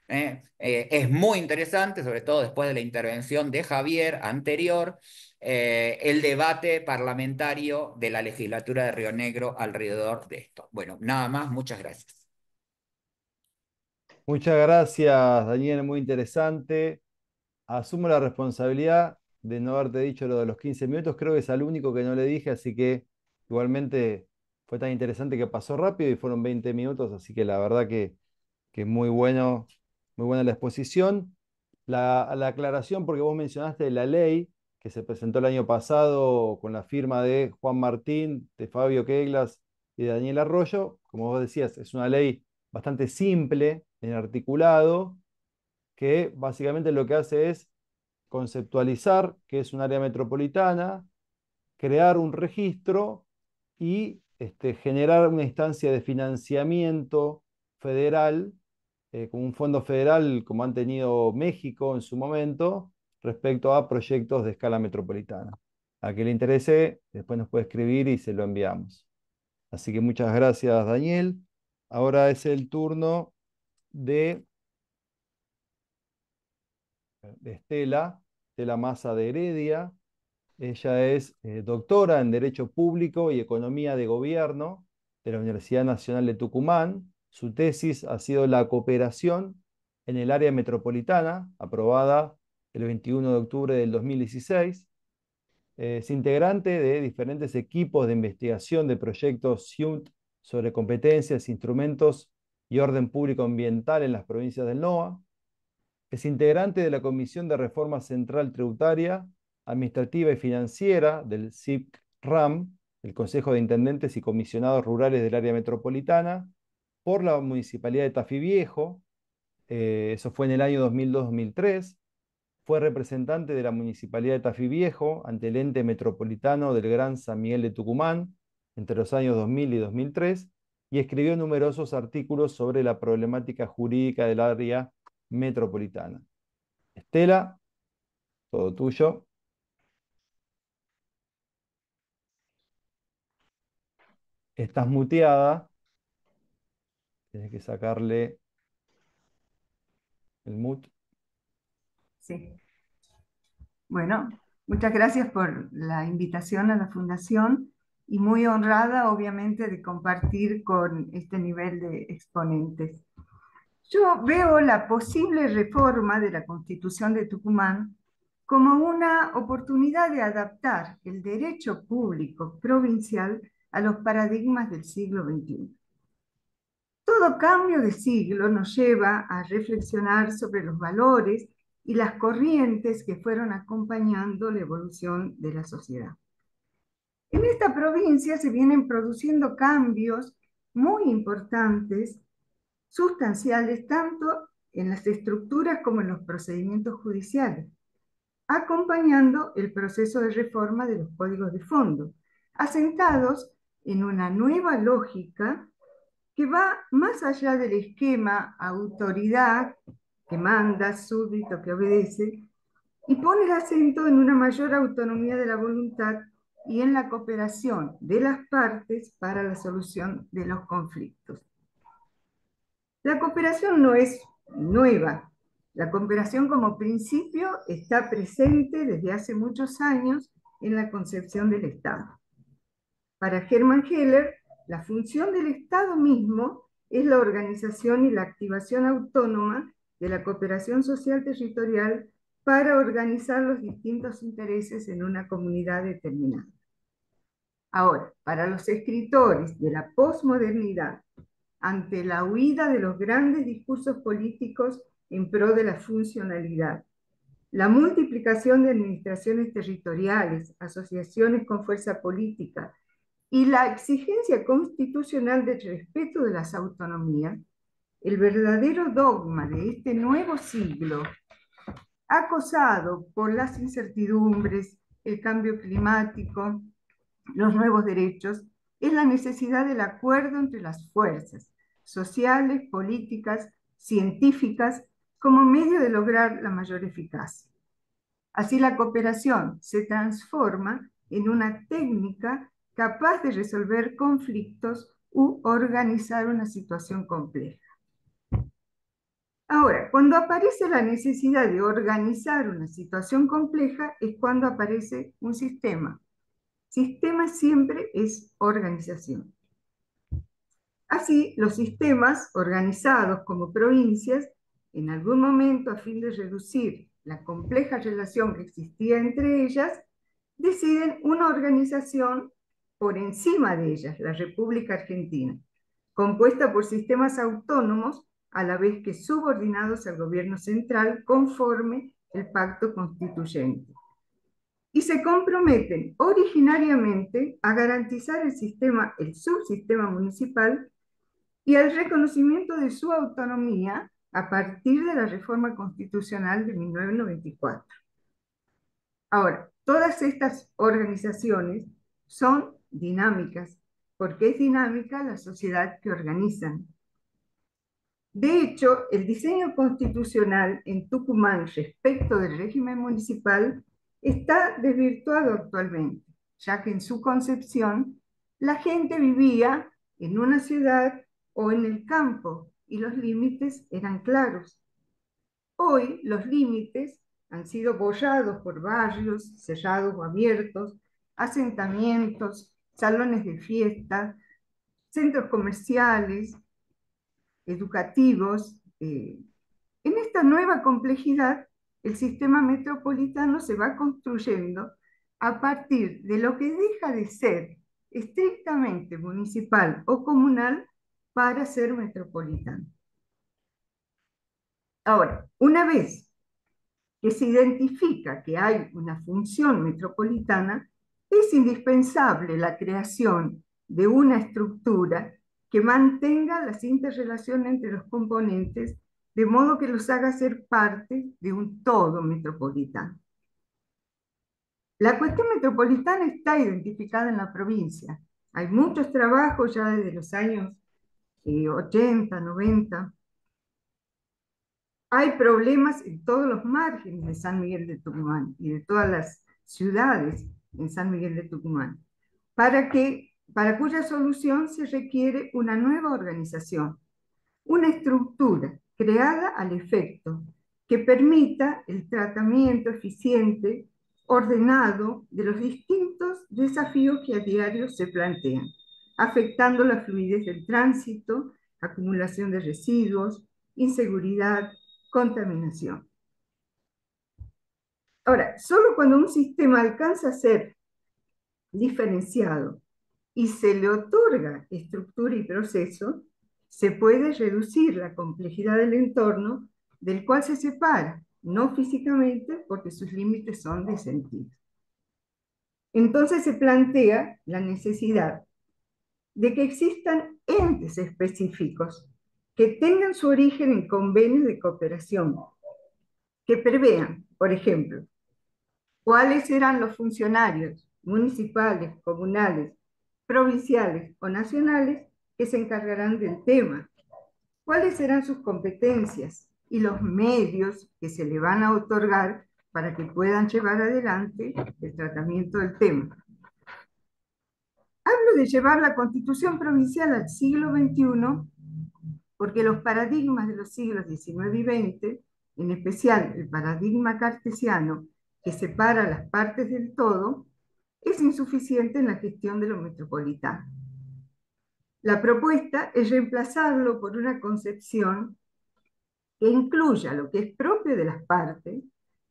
Es muy interesante, sobre todo después de la intervención de Javier anterior, el debate parlamentario de la legislatura de Río Negro alrededor de esto. Bueno, nada más, muchas gracias. Muchas gracias, Daniel, muy interesante. Asumo la responsabilidad de no haberte dicho lo de los 15 minutos, creo que es al único que no le dije, así que igualmente fue tan interesante que pasó rápido y fueron 20 minutos, así que la verdad que muy bueno, muy buena la exposición. La aclaración, porque vos mencionaste la ley que se presentó el año pasado con la firma de Juan Martín, de Fabio Keglas y de Daniel Arroyo, como vos decías, es una ley bastante simple en articulado, que básicamente lo que hace es conceptualizar qué es un área metropolitana, crear un registro y generar una instancia de financiamiento federal, como un fondo federal como han tenido México en su momento, respecto a proyectos de escala metropolitana. A quien le interese, después nos puede escribir y se lo enviamos. Así que muchas gracias, Daniel. Ahora es el turno de Estela, Estela Maza de Heredia. Ella es doctora en Derecho Público y Economía de Gobierno de la Universidad Nacional de Tucumán. Su tesis ha sido la cooperación en el área metropolitana, aprobada el 21 de octubre del 2016. Es integrante de diferentes equipos de investigación de proyectos SIUNT sobre competencias, instrumentos y orden público ambiental en las provincias del NOA. Es integrante de la Comisión de Reforma Central Tributaria, Administrativa y Financiera del CIP-RAM, el Consejo de Intendentes y Comisionados Rurales del Área Metropolitana, por la Municipalidad de Tafí Viejo. Eso fue en el año 2002-2003. Fue representante de la Municipalidad de Tafí Viejo ante el ente metropolitano del Gran San Miguel de Tucumán entre los años 2000 y 2003 y escribió numerosos artículos sobre la problemática jurídica del área metropolitana. Estela, todo tuyo. Estás muteada. Tienes que sacarle el mute. Sí. Bueno, muchas gracias por la invitación a la Fundación y muy honrada, obviamente, de compartir con este nivel de exponentes. Yo veo la posible reforma de la Constitución de Tucumán como una oportunidad de adaptar el derecho público provincial a los paradigmas del siglo XXI. Todo cambio de siglo nos lleva a reflexionar sobre los valores y las corrientes que fueron acompañando la evolución de la sociedad. En esta provincia se vienen produciendo cambios muy importantes, sustanciales, tanto en las estructuras como en los procedimientos judiciales, acompañando el proceso de reforma de los códigos de fondo, asentados en una nueva lógica que va más allá del esquema autoridad que manda, súbdito que obedece, y pone el acento en una mayor autonomía de la voluntad y en la cooperación de las partes para la solución de los conflictos. La cooperación no es nueva. La cooperación como principio está presente desde hace muchos años en la concepción del Estado. Para Hermann Heller, la función del Estado mismo es la organización y la activación autónoma de la cooperación social territorial para organizar los distintos intereses en una comunidad determinada. Ahora, para los escritores de la posmodernidad, ante la huida de los grandes discursos políticos en pro de la funcionalidad, la multiplicación de administraciones territoriales, asociaciones con fuerza política y la exigencia constitucional de respeto de las autonomías, el verdadero dogma de este nuevo siglo, acosado por las incertidumbres, el cambio climático, los nuevos derechos, es la necesidad del acuerdo entre las fuerzas sociales, políticas, científicas, como medio de lograr la mayor eficacia. Así la cooperación se transforma en una técnica capaz de resolver conflictos u organizar una situación compleja. Ahora, cuando aparece la necesidad de organizar una situación compleja es cuando aparece un sistema. Sistema siempre es organización. Así, los sistemas organizados como provincias, en algún momento, a fin de reducir la compleja relación que existía entre ellas, deciden una organización por encima de ellas, la República Argentina, compuesta por sistemas autónomos a la vez que subordinados al gobierno central conforme el pacto constituyente. Y se comprometen originariamente a garantizar el subsistema municipal y al reconocimiento de su autonomía a partir de la reforma constitucional de 1994. Ahora, todas estas organizaciones son dinámicas, porque es dinámica la sociedad que organizan. De hecho, el diseño constitucional en Tucumán respecto del régimen municipal está desvirtuado actualmente, ya que en su concepción la gente vivía en una ciudad o en el campo y los límites eran claros. Hoy los límites han sido borrados por barrios cerrados o abiertos, asentamientos, salones de fiesta, centros comerciales, educativos. En esta nueva complejidad, el sistema metropolitano se va construyendo a partir de lo que deja de ser estrictamente municipal o comunal para ser metropolitano. Ahora, una vez que se identifica que hay una función metropolitana, es indispensable la creación de una estructura que mantenga las interrelaciones entre los componentes, de modo que los haga ser parte de un todo metropolitano. La cuestión metropolitana está identificada en la provincia. Hay muchos trabajos ya desde los años 80, 90. Hay problemas en todos los márgenes de San Miguel de Tucumán y de todas las ciudades en San Miguel de Tucumán, para cuya solución se requiere una nueva organización, una estructura creada al efecto que permita el tratamiento eficiente, ordenado de los distintos desafíos que a diario se plantean, afectando la fluidez del tránsito, acumulación de residuos, inseguridad, contaminación. Ahora, solo cuando un sistema alcanza a ser diferenciado y se le otorga estructura y proceso, se puede reducir la complejidad del entorno del cual se separa, no físicamente, porque sus límites son de sentido. Entonces se plantea la necesidad de que existan entes específicos que tengan su origen en convenios de cooperación, que prevean, por ejemplo, cuáles serán los funcionarios municipales, comunales, provinciales o nacionales que se encargarán del tema, cuáles serán sus competencias y los medios que se le van a otorgar para que puedan llevar adelante el tratamiento del tema. Hablo de llevar la Constitución provincial al siglo XXI porque los paradigmas de los siglos XIX y XX, en especial el paradigma cartesiano que separa las partes del todo, es insuficiente en la gestión de lo metropolitano. La propuesta es reemplazarlo por una concepción que incluya lo que es propio de las partes,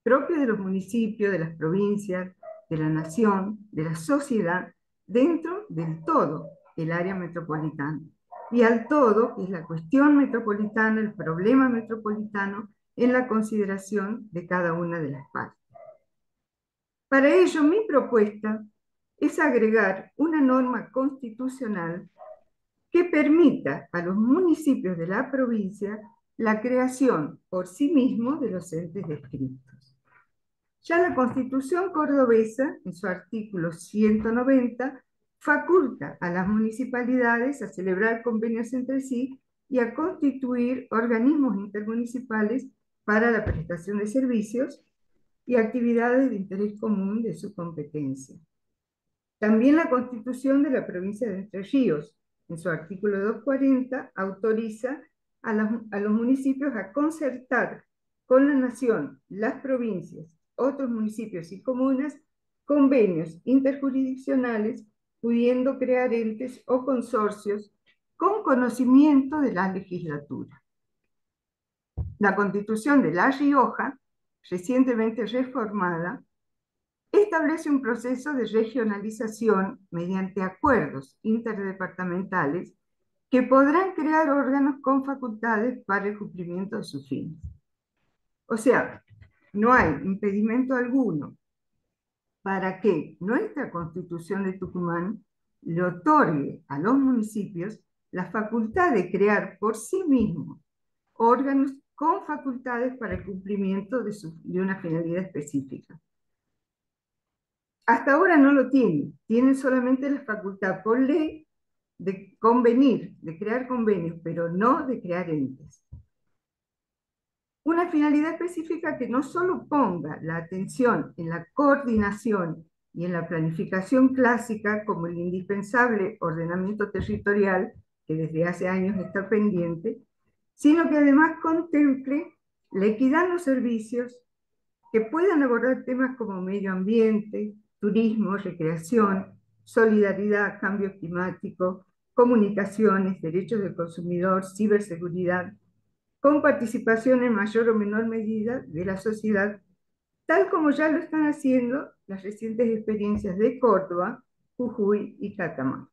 propio de los municipios, de las provincias, de la nación, de la sociedad, dentro del todo, el área metropolitana. Y al todo, que es la cuestión metropolitana, el problema metropolitano, en la consideración de cada una de las partes. Para ello, mi propuesta es agregar una norma constitucional que permita a los municipios de la provincia la creación por sí mismos de los entes descritos. Ya la Constitución cordobesa, en su artículo 190, faculta a las municipalidades a celebrar convenios entre sí y a constituir organismos intermunicipales para la prestación de servicios y actividades de interés común de su competencia. También la Constitución de la provincia de Entre Ríos, en su artículo 240, autoriza a los municipios a concertar con la nación, las provincias, otros municipios y comunas, convenios interjurisdiccionales, pudiendo crear entes o consorcios con conocimiento de la legislatura. La Constitución de La Rioja, recientemente reformada, establece un proceso de regionalización mediante acuerdos interdepartamentales que podrán crear órganos con facultades para el cumplimiento de sus fines. O sea, no hay impedimento alguno para que nuestra Constitución de Tucumán le otorgue a los municipios la facultad de crear por sí mismos órganos con facultades para el cumplimiento de una finalidad específica. Hasta ahora no lo tienen solamente la facultad por ley de convenir, de crear convenios, pero no de crear entes. Una finalidad específica que no solo ponga la atención en la coordinación y en la planificación clásica como el indispensable ordenamiento territorial, que desde hace años está pendiente, sino que además contemple la equidad en los servicios, que puedan abordar temas como medio ambiente, turismo, recreación, solidaridad, cambio climático, comunicaciones, derechos del consumidor, ciberseguridad, con participación en mayor o menor medida de la sociedad, tal como ya lo están haciendo las recientes experiencias de Córdoba, Jujuy y Catamarca.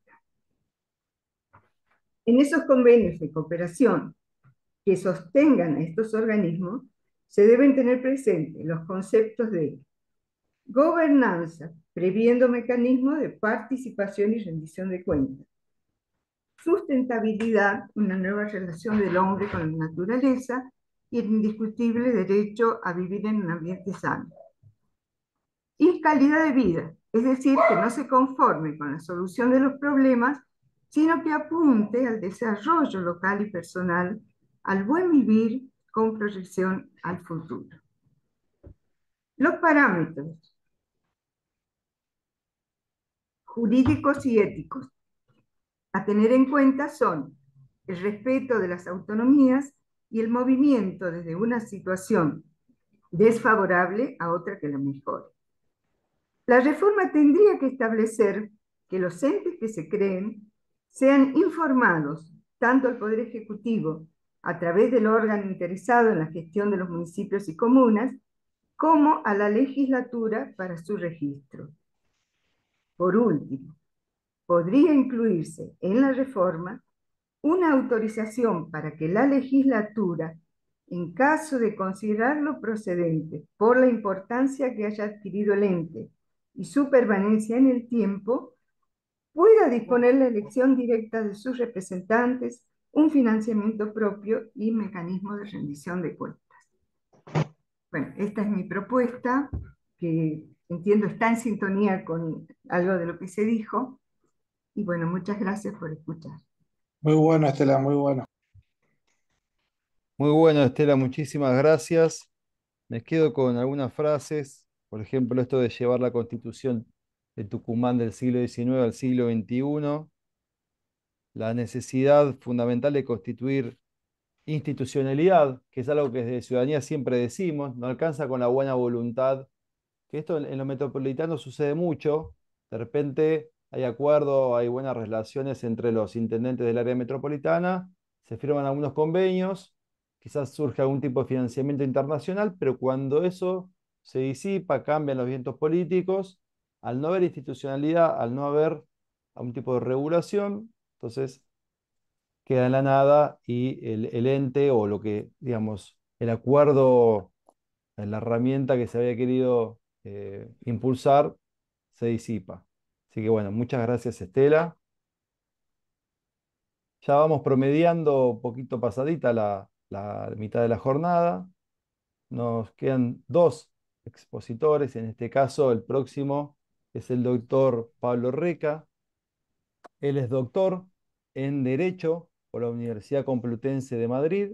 En esos convenios de cooperación que sostengan a estos organismos, se deben tener presentes los conceptos de gobernanza, previendo mecanismos de participación y rendición de cuentas; sustentabilidad, una nueva relación del hombre con la naturaleza y el indiscutible derecho a vivir en un ambiente sano; y calidad de vida, es decir, que no se conforme con la solución de los problemas, sino que apunte al desarrollo local y personal, al buen vivir con proyección al futuro. Los parámetros jurídicos y éticos a tener en cuenta son el respeto de las autonomías y el movimiento desde una situación desfavorable a otra que la mejore. La reforma tendría que establecer que los entes que se creen sean informados tanto al Poder Ejecutivo a través del órgano interesado en la gestión de los municipios y comunas, como a la legislatura para su registro. Por último, podría incluirse en la reforma una autorización para que la legislatura, en caso de considerarlo procedente por la importancia que haya adquirido el ente y su permanencia en el tiempo, pueda disponer la elección directa de sus representantes, un financiamiento propio y mecanismo de rendición de cuentas. Bueno, esta es mi propuesta, que entiendo está en sintonía con algo de lo que se dijo, y bueno, muchas gracias por escuchar. Muy bueno, Estela, muy bueno. Muy bueno, Estela, muchísimas gracias. Me quedo con algunas frases, por ejemplo, esto de llevar la Constitución de Tucumán del siglo XIX al siglo XXI, la necesidad fundamental de constituir institucionalidad, que es algo que desde Ciudadanía siempre decimos, no alcanza con la buena voluntad, que esto en lo metropolitano sucede mucho. De repente hay acuerdo, hay buenas relaciones entre los intendentes del área metropolitana, se firman algunos convenios, quizás surge algún tipo de financiamiento internacional, pero cuando eso se disipa, cambian los vientos políticos, al no haber institucionalidad, al no haber algún tipo de regulación, entonces queda en la nada y el ente o lo que, digamos, el acuerdo, la herramienta que se había querido impulsar, se disipa. Así que bueno, muchas gracias, Estela. Ya vamos promediando un poquito pasadita la mitad de la jornada. Nos quedan dos expositores, en este caso el próximo es el doctor Pablo Reca. Él es doctor en Derecho por la Universidad Complutense de Madrid.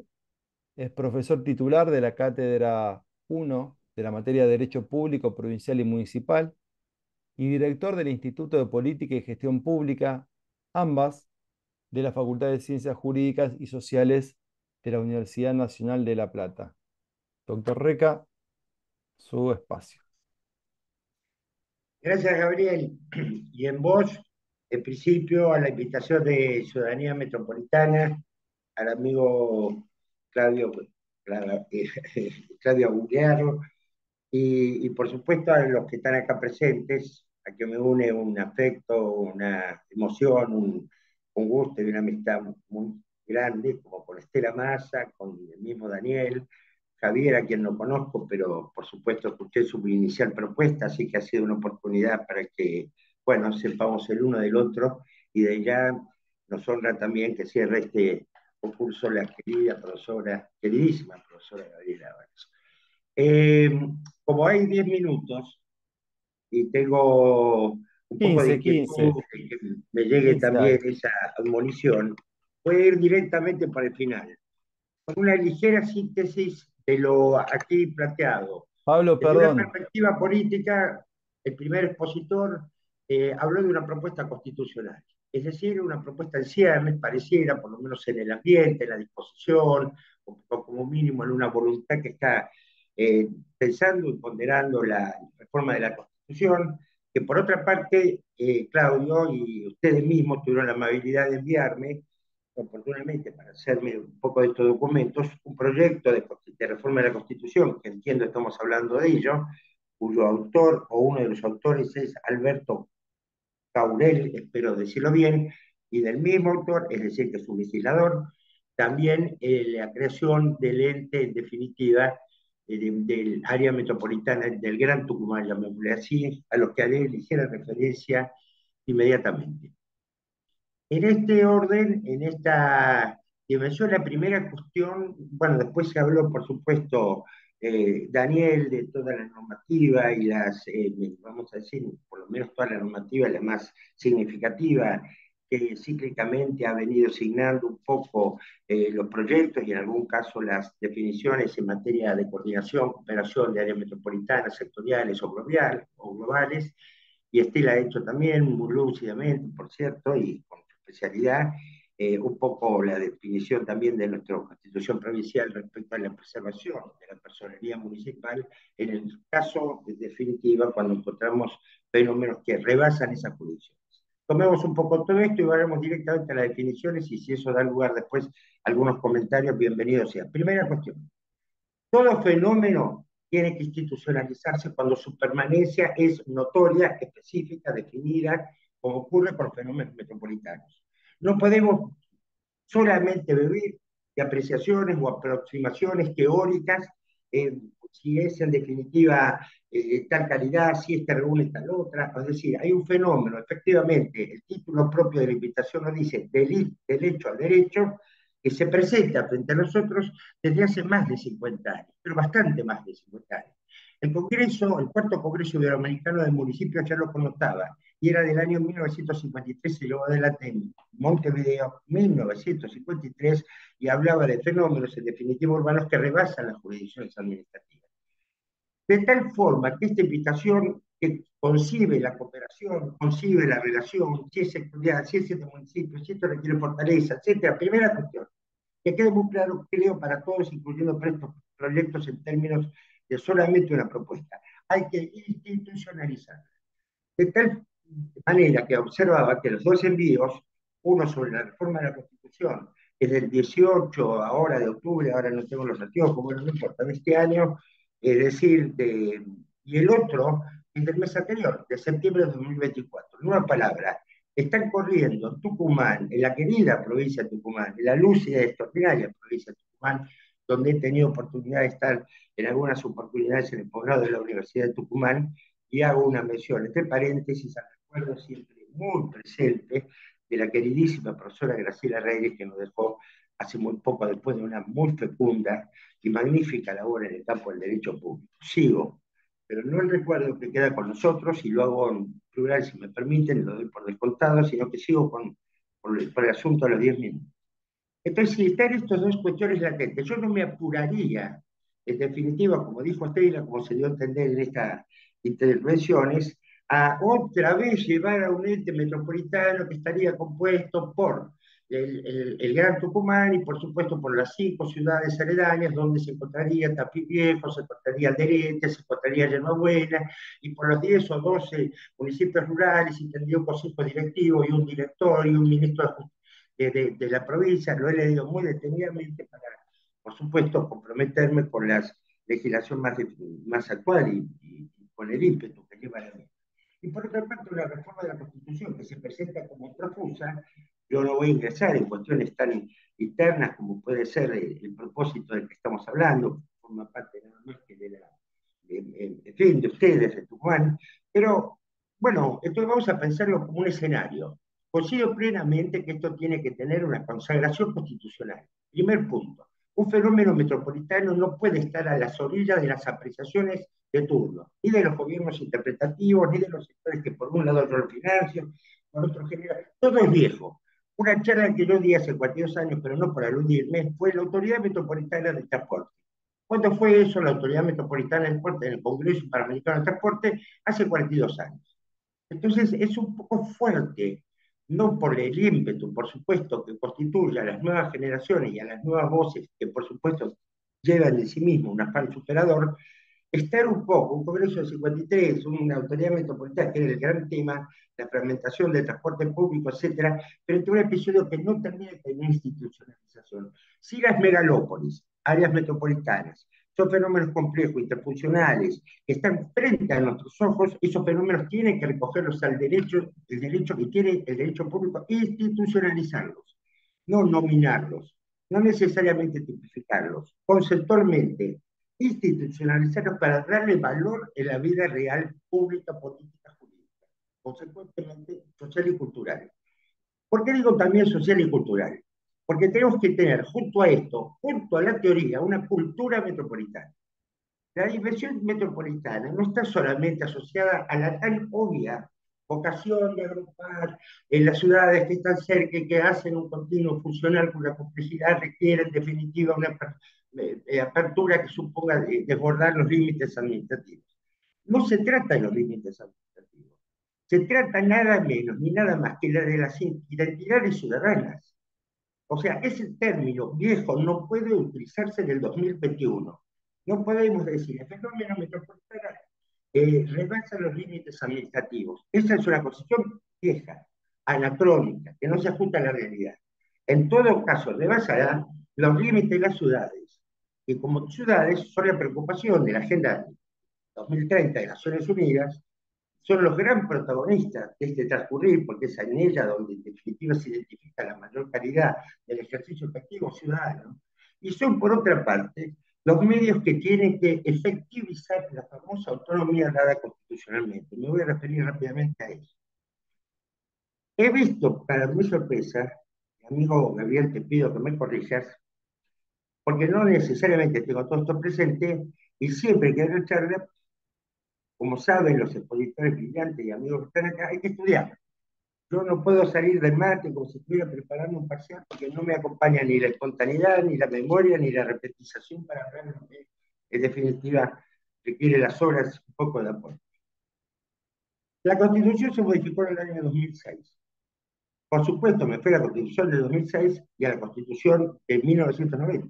Es profesor titular de la Cátedra 1 de la materia de Derecho Público Provincial y Municipal y director del Instituto de Política y Gestión Pública, ambas de la Facultad de Ciencias Jurídicas y Sociales de la Universidad Nacional de La Plata. Doctor Reca, su espacio. Gracias, Gabriel. Y en vos, en principio, a la invitación de Ciudadanía Metropolitana, al amigo Claudio, Claudio Agugliaro, y por supuesto a los que están acá presentes, a que me une un afecto, una emoción, un gusto y una amistad muy grande, como con Estela Massa, con el mismo Daniel, Javier, a quien no conozco, pero por supuesto escuché su inicial propuesta, así que ha sido una oportunidad para que, bueno, sepamos el uno del otro, y de ya nos honra también que cierre este concurso la querida profesora, queridísima profesora Gabriela Ábalos. Eh, Como hay 10 minutos y tengo un poco de 15, inquietud 15, de que me llegue 15 también hay. esa admonición, voy a ir directamente para el final, con una ligera síntesis de lo aquí planteado. Pablo, Desde una perdón. perspectiva política, el primer expositor habló de una propuesta constitucional, es decir, una propuesta en ciernes, pareciera, por lo menos en el ambiente, en la disposición, o como mínimo en una voluntad que está eh, pensando y ponderando la reforma de la Constitución, que por otra parte, Claudio y ustedes mismos tuvieron la amabilidad de enviarme oportunamente para hacerme un poco de estos documentos, un proyecto de reforma de la Constitución, que entiendo estamos hablando de ello, cuyo autor o uno de los autores es Alberto Caurel, espero decirlo bien, y del mismo autor, es decir, que es un legislador, también la creación del ente, en definitiva, del área metropolitana del Gran Tucumán, llamémosle así, a los que haré ligera referencia inmediatamente. En este orden, en esta dimensión, la primera cuestión, bueno, después se habló, por supuesto, Daniel, de toda la normativa y vamos a decir, por lo menos toda la normativa, la más significativa, que cíclicamente ha venido signando un poco los proyectos y en algún caso las definiciones en materia de coordinación, cooperación de áreas metropolitanas, sectoriales o globales, y Estela ha hecho también muy lúcidamente, por cierto, y con su especialidad, un poco la definición también de nuestra Constitución provincial respecto a la preservación de la personería municipal, en el caso, en definitiva, cuando encontramos fenómenos que rebasan esas jurisdicciones. Tomemos un poco todo esto y vayamos directamente a las definiciones, y si eso da lugar después a algunos comentarios, bienvenidos sea. Primera cuestión. Todo fenómeno tiene que institucionalizarse cuando su permanencia es notoria, específica, definida, como ocurre con los fenómenos metropolitanos. No podemos solamente vivir de apreciaciones o aproximaciones teóricas, si es en definitiva tal calidad, si esta reúne tal otra. Es decir, hay un fenómeno, efectivamente, el título propio de la invitación nos dice del hecho al derecho, que se presenta frente a nosotros desde hace más de 50 años, pero bastante más de 50 años. El Congreso, el cuarto Congreso Iberoamericano del Municipio ya lo connotaba, y era del año 1953, se llevó adelante en Montevideo, 1953, y hablaba de fenómenos, en definitiva, urbanos que rebasan las jurisdicciones administrativas. De tal forma que esta invitación que concibe la cooperación, concibe la relación, si es sectorial, si es de municipio, si esto requiere fortaleza, etcétera. Primera cuestión, que quede muy claro, creo, para todos, incluyendo para estos proyectos en términos de solamente una propuesta. Hay que institucionalizar. De tal manera que observaba que los dos envíos, uno sobre la reforma de la Constitución, es del 18 ahora de octubre, ahora no tengo los anteojos, bueno, no importa, de este año, es decir, y el otro es del mes anterior, de septiembre de 2024. En una palabra, están corriendo en Tucumán, en la querida provincia de Tucumán, en la lúcida y extraordinaria provincia de Tucumán, donde he tenido oportunidad de estar en algunas oportunidades en el posgrado de la Universidad de Tucumán, y hago una mención, entre paréntesis, al recuerdo siempre muy presente de la queridísima profesora Graciela Reyes, que nos dejó hace muy poco, después de una muy fecunda y magnífica labor en el campo del derecho público. Sigo, pero no el recuerdo que queda con nosotros, y lo hago en plural, si me permiten, lo doy por descontado, sino que sigo por el asunto a los 10 minutos. Entonces, si están estas dos cuestiones latentes, yo no me apuraría, en definitiva, como dijo Estela, como se dio a entender en estas intervenciones, a otra vez llevar a un ente metropolitano que estaría compuesto por el Gran Tucumán y por supuesto por las 5 ciudades aledañas donde se encontraría Tapí Viejo, se encontraría Alderete, se encontraría Yerba Buena, y por los 10 o 12 municipios rurales y tendría un consejo directivo y un director y un ministro de la provincia. Lo he leído muy detenidamente para, por supuesto, comprometerme con la legislación más actual y con el ímpetu que lleva la ley. Y por otra parte, la reforma de la Constitución que se presenta como profusa. Yo no voy a ingresar en cuestiones tan internas como puede ser el propósito del que estamos hablando, que forma parte nada más que en fin, de ustedes, de Tucumán, pero bueno, entonces vamos a pensarlo como un escenario. Considero plenamente que esto tiene que tener una consagración constitucional. Primer punto, un fenómeno metropolitano no puede estar a las orillas de las apreciaciones de turno, ni de los gobiernos interpretativos, ni de los sectores que por un lado yo lo financio, por otro genera, todo es viejo. Una charla que yo di hace 42 años, pero no por aludirme, fue la Autoridad Metropolitana del Transporte. ¿Cuándo fue eso la Autoridad Metropolitana del Transporte en el Congreso Panamericano del Transporte? Hace 42 años. Entonces es un poco fuerte, no por el ímpetu, por supuesto, que constituye a las nuevas generaciones y a las nuevas voces, que por supuesto llevan de sí mismo un afán superador, estar un poco, un Congreso de 53, una autoridad metropolitana, que era el gran tema, la fragmentación del transporte público, etcétera, frente a un episodio que no termina de tener institucionalización. Si las megalópolis, áreas metropolitanas, son fenómenos complejos, interfuncionales, que están frente a nuestros ojos, esos fenómenos tienen que recogerlos al derecho, el derecho que tiene el derecho público, institucionalizarlos, no nominarlos, no necesariamente tipificarlos, conceptualmente, institucionalizarlos para darle valor en la vida real, pública, política, jurídica, consecuentemente social y cultural. ¿Por qué digo también social y cultural? Porque tenemos que tener junto a esto, junto a la teoría, una cultura metropolitana. La dimensión metropolitana no está solamente asociada a la tan obvia vocación de agrupar en las ciudades que están cerca y que hacen un continuo funcional cuya complejidad requiere en definitiva una apertura que suponga desbordar los límites administrativos. No se trata de los límites administrativos, se trata nada menos ni nada más que de las identidades ciudadanas. O sea, ese término viejo no puede utilizarse en el 2021. No podemos decir, el fenómeno metropolitano rebasa los límites administrativos. Esa es una posición vieja, anacrónica, que no se ajusta a la realidad. En todo caso, rebasará los límites de las ciudades, que como ciudades son la preocupación de la Agenda 2030 de Naciones Unidas, son los gran protagonistas de este transcurrir, porque es en ella donde en definitiva se identifica la mayor calidad del ejercicio efectivo ciudadano, y son por otra parte los medios que tienen que efectivizar la famosa autonomía dada constitucionalmente. Me voy a referir rápidamente a eso. He visto, para mi sorpresa, amigo Gabriel, te pido que me corrijas, porque no necesariamente tengo todo esto presente, y siempre que hay una charla, como saben los expositores brillantes y amigos que están acá, hay que estudiar. Yo no puedo salir del mate como si estuviera preparando un parcial porque no me acompaña ni la espontaneidad, ni la memoria, ni la repetización para hablar lo que en definitiva requiere las horas un poco de apoyo. La Constitución se modificó en el año 2006. Por supuesto, me fui a la Constitución de 2006 y a la Constitución de 1990,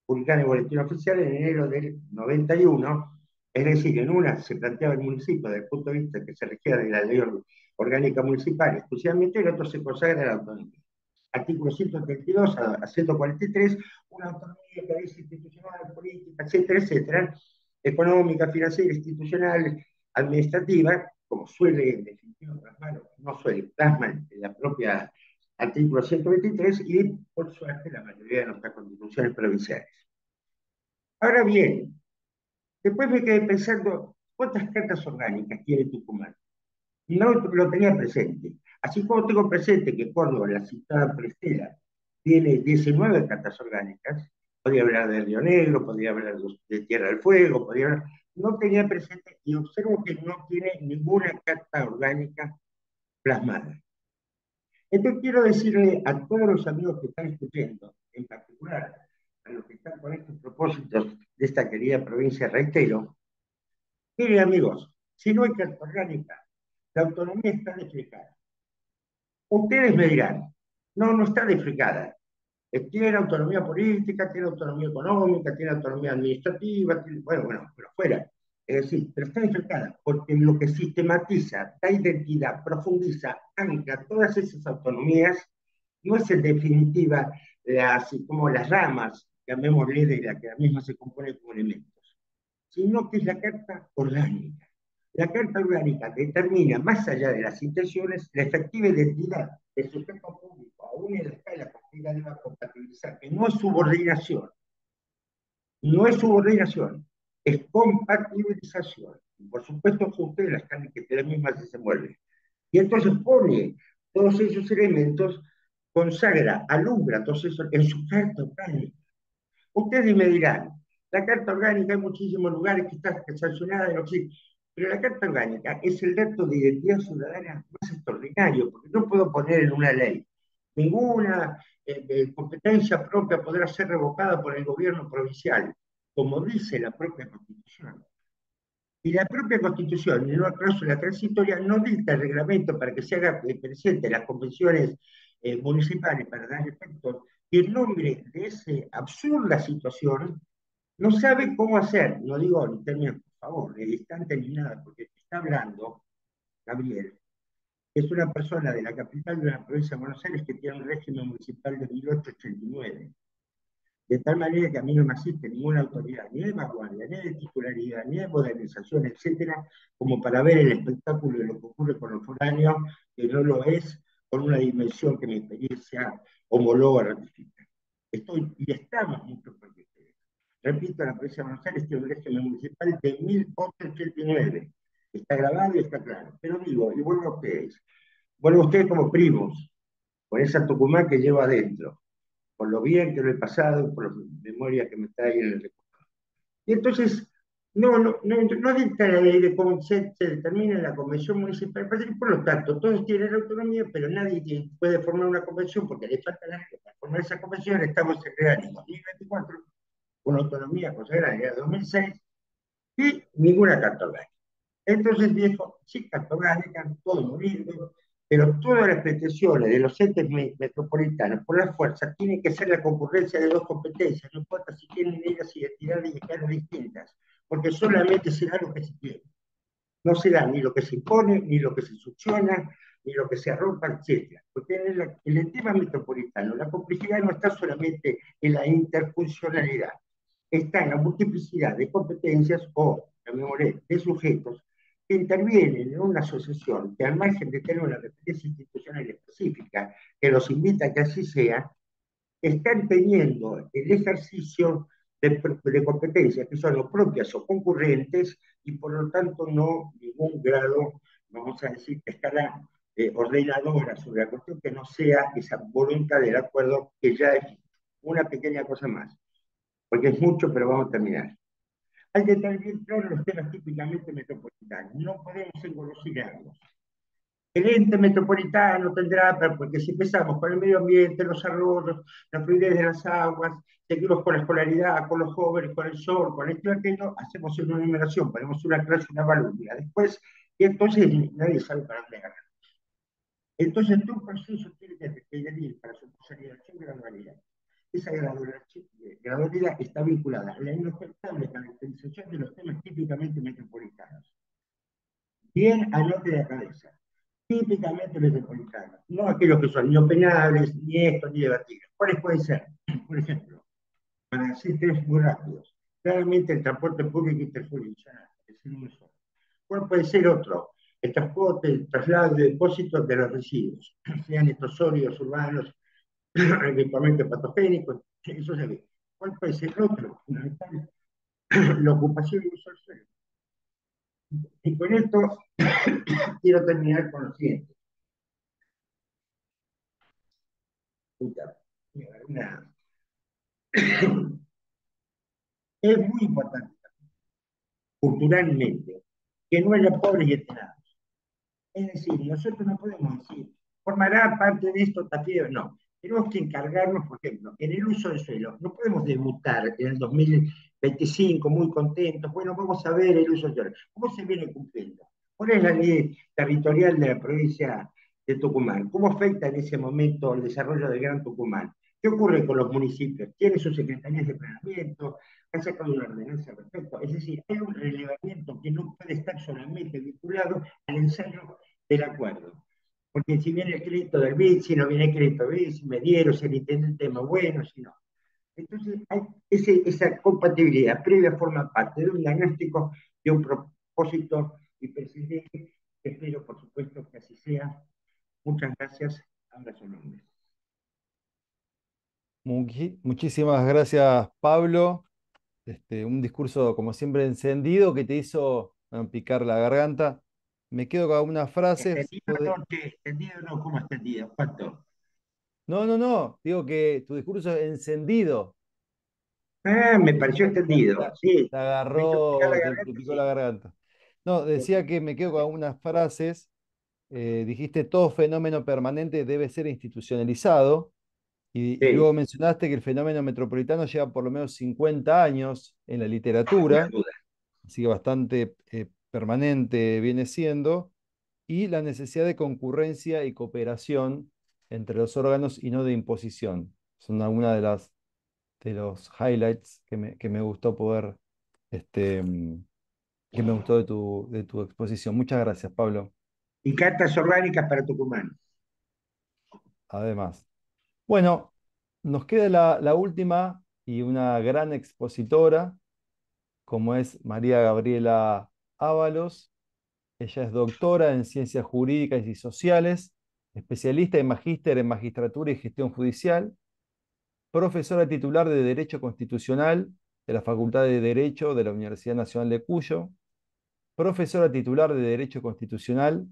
publicada en el Boletín Oficial en enero del 91. Es decir, en una se planteaba el municipio desde el punto de vista que se requiere de la ley orgánica municipal exclusivamente, en otro se consagra la autonomía. Artículo 132 a 143, una autonomía que dice institucional, política, etcétera, etcétera, económica, financiera, institucional, administrativa, como suele en definitiva plasmar, no suele, plasman en la propia artículo 123 y por suerte la mayoría de nuestras constituciones provinciales. Ahora bien, después me quedé pensando, ¿cuántas cartas orgánicas tiene Tucumán? No lo tenía presente. Así como tengo presente que Córdoba, la citada por Estela, tiene 19 cartas orgánicas, podría hablar de Río Negro, podría hablar de Tierra del Fuego, podría hablar, no tenía presente y observo que no tiene ninguna carta orgánica plasmada. Entonces quiero decirle a todos los amigos que están escuchando, en particular a los que están con estos propósitos de esta querida provincia, reitero, miren amigos, si no hay carta orgánica, la autonomía está desplegada. Ustedes me dirán, No, no está deflecada. Tiene autonomía política, tiene autonomía económica, tiene autonomía administrativa, bueno, pero fuera. Es decir, pero está enfocada porque lo que sistematiza, da identidad, profundiza, ancla todas esas autonomías, no es en definitiva como las ramas, llamémosle, de la que la misma se compone como elementos, sino que es la carta orgánica. La carta orgánica determina, más allá de las intenciones, la efectiva identidad del sujeto público, aún en la escala que la deba compatibilizar, que no es subordinación, no es subordinación, es compatibilización. Y por supuesto que ustedes las escala que la misma se mueve. Y entonces pone todos esos elementos, consagra, alumbra todos esos en su carta orgánica. Ustedes me dirán, la Carta Orgánica hay muchísimos lugares que está sancionada, no sé, pero la Carta Orgánica es el dato de identidad ciudadana más extraordinario, porque no puedo poner en una ley ninguna competencia propia podrá ser revocada por el gobierno provincial, como dice la propia Constitución. Y la propia Constitución, en una cláusula transitoria, no dicta el reglamento para que se haga presente las convenciones municipales para dar efecto, y el nombre de esa absurda situación no sabe cómo hacer. No digo en términos, por favor, de distante ni nada, porque está hablando Gabriel, es una persona de la capital de la provincia de Buenos Aires que tiene un régimen municipal de 1889. De tal manera que a mí no me asiste ninguna autoridad, ni de vanguardia, ni de titularidad, ni de modernización, etcétera, como para ver el espectáculo de lo que ocurre con los foráneos, que no lo es, con una dimensión que mi experiencia homologa, ratifica. Estoy, y estamos mucho por ustedes. Repito, la provincia de Buenos Aires tiene un régimen municipal de 1889. Está grabado y está claro. Pero digo, y vuelvo a ustedes como primos, con esa Tucumán que llevo adentro, por lo bien que lo he pasado, por la memoria que me está ahí en el recuerdo. Y entonces, no dicta la ley de cómo se determina la convención municipal, por lo tanto, todos tienen autonomía, pero nadie puede formar una convención porque le falta la ley para formar esa convención. Estamos en el año 2024, con autonomía consagrada en el 2006, y ninguna carta orgánica. Entonces, viejo, sí, carta orgánica, todo muy lindo, pero todas las pretensiones de los entes metropolitanos por la fuerza tienen que ser la concurrencia de dos competencias, no importa si tienen ellas identidades y escalas distintas, porque solamente será lo que se quiere. No será ni lo que se impone, ni lo que se succiona, ni lo que se arropa, etc. Porque en el tema metropolitano la complejidad no está solamente en la interfuncionalidad, está en la multiplicidad de competencias o, llamémosle, de sujetos que intervienen en una asociación que al margen de tener una referencia institucional específica que los invita a que así sea, están teniendo el ejercicio de competencias que son o propias o concurrentes y por lo tanto no ningún grado, vamos a decir, escala ordenadora sobre la cuestión que no sea esa voluntad del acuerdo que ya es una pequeña cosa más, porque es mucho, pero vamos a terminar. Hay que tener bien claro los temas típicamente metropolitanos, no podemos engolosinarnos. El ente metropolitano tendrá, porque si empezamos con el medio ambiente, los arroyos, la fluidez de las aguas, seguimos con la escolaridad, con los jóvenes, con el sol, con esto y aquello, hacemos una enumeración, ponemos una clase, una valúmina. Después, y entonces nadie sabe para dónde agarrar. Entonces, todo un proceso tiene que requerir para su consolidación gradualidad. Esa gradualidad está vinculada a la inobjetable caracterización de los temas típicamente metropolitanos. Bien, anote de la cabeza. Típicamente metropolitanos, no aquellos que son ni opinables, ni esto, ni debatibles. ¿Cuáles pueden ser? Por ejemplo, para decir tres muy rápidos, claramente el transporte público interjurisdiccional, es uno solo. ¿Cuál puede ser otro? El transporte, el traslado de depósitos de los residuos, sean estos sólidos urbanos, eventualmente patogénicos, eso se ve. ¿Cuál puede ser otro? Fundamental, la ocupación y uso del suelo. Y con esto quiero terminar con lo siguiente. Es muy importante culturalmente que no haya pobres y entrenados. Es decir, nosotros no podemos decir, formará parte de esto Tapia, no. Tenemos que encargarnos, por ejemplo, en el uso del suelo. No podemos debutar en el 2025 muy contentos. Bueno, vamos a ver el uso del suelo. ¿Cómo se viene cumpliendo? ¿Cuál es la ley territorial de la provincia de Tucumán. ¿Cómo afecta en ese momento el desarrollo del Gran Tucumán? ¿Qué ocurre con los municipios? ¿Tienen sus secretarías de planeamiento? ¿Han sacado una ordenanza al respecto? Es decir, hay un relevamiento que no puede estar solamente vinculado al ensayo del acuerdo. Porque si viene el crédito del BID, si no viene el crédito del BID, si me dieron, si el intendente es más bueno, si no. Entonces, esa compatibilidad previa forma parte de un diagnóstico, de un propósito y persistente. Espero, por supuesto, que así sea. Muchas gracias. Abrazo enorme. Muchísimas gracias, Pablo. Un discurso, como siempre, encendido que te hizo picar la garganta. Me quedo con algunas frases. ¿Entendido anoche? ¿Entendido no? ¿Cómo entendido? ¿Cuánto? No, no, no. Digo que tu discurso es encendido. Ah, me Eso pareció entendido. Sí. te Me hizo picar la agarró, te garganta, picó la sí. garganta. No, decía que me quedo con algunas frases. Dijiste, todo fenómeno permanente debe ser institucionalizado. Y Sí, luego mencionaste que el fenómeno metropolitano lleva por lo menos 50 años en la ninguna literatura, duda. así que bastante permanente viene siendo, y la necesidad de concurrencia y cooperación entre los órganos y no de imposición. Son algunas de los highlights que me gustó poder, este, que me gustó de tu exposición. Muchas gracias, Pablo. Y cartas orgánicas para Tucumán. Además. Bueno, nos queda la última y una gran expositora, como es María Gabriela Ábalos. Ella es doctora en Ciencias Jurídicas y Sociales, especialista y magíster en Magistratura y Gestión Judicial, profesora titular de Derecho Constitucional de la Facultad de Derecho de la Universidad Nacional de Cuyo, profesora titular de Derecho Constitucional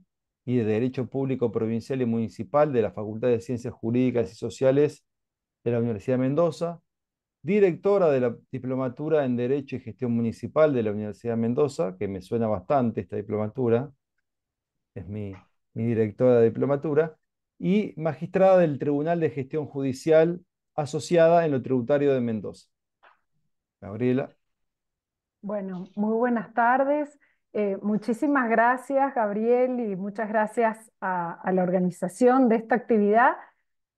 y de Derecho Público Provincial y Municipal de la Facultad de Ciencias Jurídicas y Sociales de la Universidad de Mendoza, directora de la Diplomatura en Derecho y Gestión Municipal de la Universidad de Mendoza, que me suena bastante esta diplomatura, es mi directora de diplomatura, y magistrada del Tribunal de Gestión Judicial asociada en lo tributario de Mendoza. Gabriela. Bueno, muy buenas tardes. Muchísimas gracias, Gabriel, y muchas gracias a la organización de esta actividad,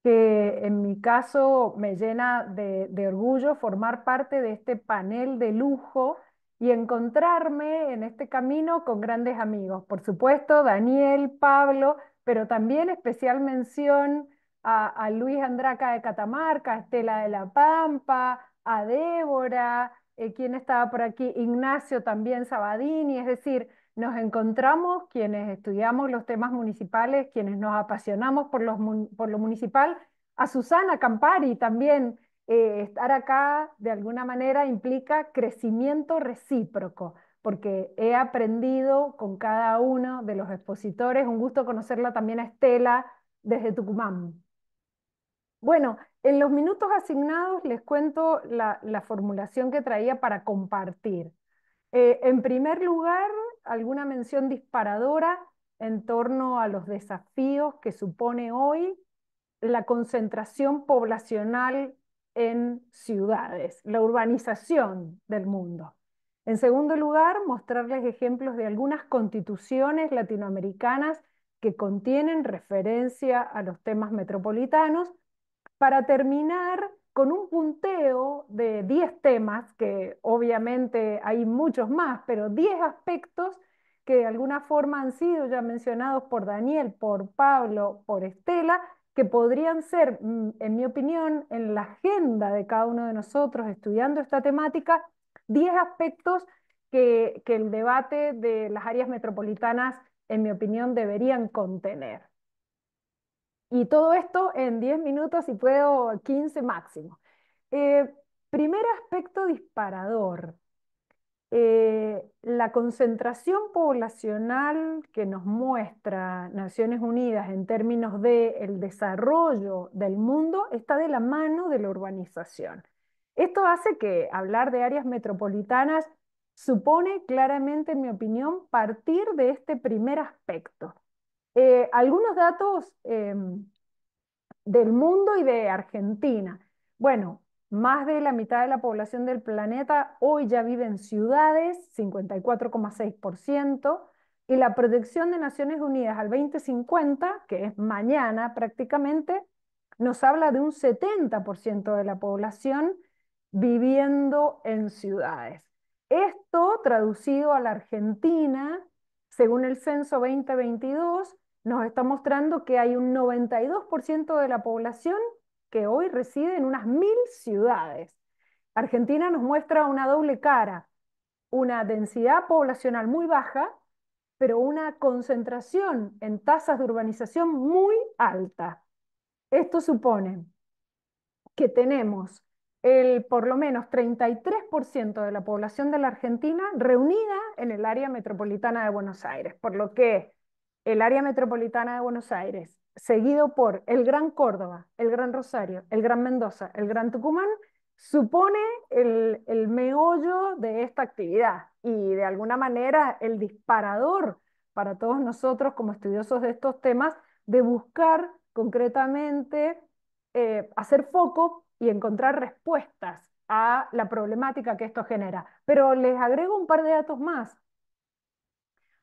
que en mi caso me llena de orgullo formar parte de este panel de lujo y encontrarme en este camino con grandes amigos. Por supuesto, Daniel, Pablo, pero también especial mención a Luis Andraca de Catamarca, a Estela de la Pampa, a Débora, ¿quién estaba por aquí? Ignacio también Sabadini, es decir, nos encontramos quienes estudiamos los temas municipales, quienes nos apasionamos por lo municipal, a Susana Campari también. Estar acá de alguna manera implica crecimiento recíproco, porque he aprendido con cada uno de los expositores. Un gusto conocerla también a Estela desde Tucumán. Bueno, en los minutos asignados les cuento la formulación que traía para compartir. En primer lugar, alguna mención disparadora en torno a los desafíos que supone hoy la concentración poblacional en ciudades, la urbanización del mundo. En segundo lugar, mostrarles ejemplos de algunas constituciones latinoamericanas que contienen referencia a los temas metropolitanos, para terminar con un punteo de 10 temas, que obviamente hay muchos más, pero 10 aspectos que de alguna forma han sido ya mencionados por Daniel, por Pablo, por Estela, que podrían ser, en mi opinión, en la agenda de cada uno de nosotros estudiando esta temática, 10 aspectos que el debate de las áreas metropolitanas, en mi opinión, deberían contener. Y todo esto en 10 minutos, si puedo 15 máximo. Eh, Primer aspecto disparador. La concentración poblacional que nos muestra Naciones Unidas en términos del desarrollo del mundo está de la mano de la urbanización. Esto hace que hablar de áreas metropolitanas supone claramente, en mi opinión, partir de este primer aspecto. Algunos datos del mundo y de Argentina. Bueno, más de la mitad de la población del planeta hoy ya vive en ciudades, 54,6%. y la proyección de Naciones Unidas al 2050, que es mañana prácticamente, nos habla de un 70% de la población viviendo en ciudades. Esto traducido a la Argentina, según el censo 2022, nos está mostrando que hay un 92% de la población que hoy reside en unas 1000 ciudades. Argentina nos muestra una doble cara, una densidad poblacional muy baja, pero una concentración en tasas de urbanización muy alta. Esto supone que tenemos por lo menos 33% de la población de la Argentina reunida en el área metropolitana de Buenos Aires, por lo que el área metropolitana de Buenos Aires, seguido por el Gran Córdoba, el Gran Rosario, el Gran Mendoza, el Gran Tucumán, supone el meollo de esta actividad y de alguna manera el disparador para todos nosotros como estudiosos de estos temas de buscar concretamente hacer foco y encontrar respuestas a la problemática que esto genera. Pero les agrego un par de datos más.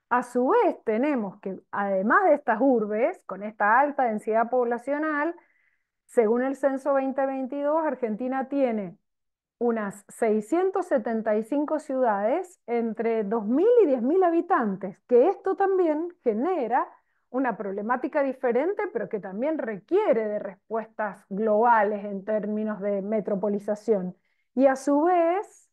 A su vez, tenemos que, además de estas urbes, con esta alta densidad poblacional, según el censo 2022, Argentina tiene unas 675 ciudades entre 2.000 y 10.000 habitantes, que esto también genera una problemática diferente, pero que también requiere de respuestas globales en términos de metropolización. Y a su vez,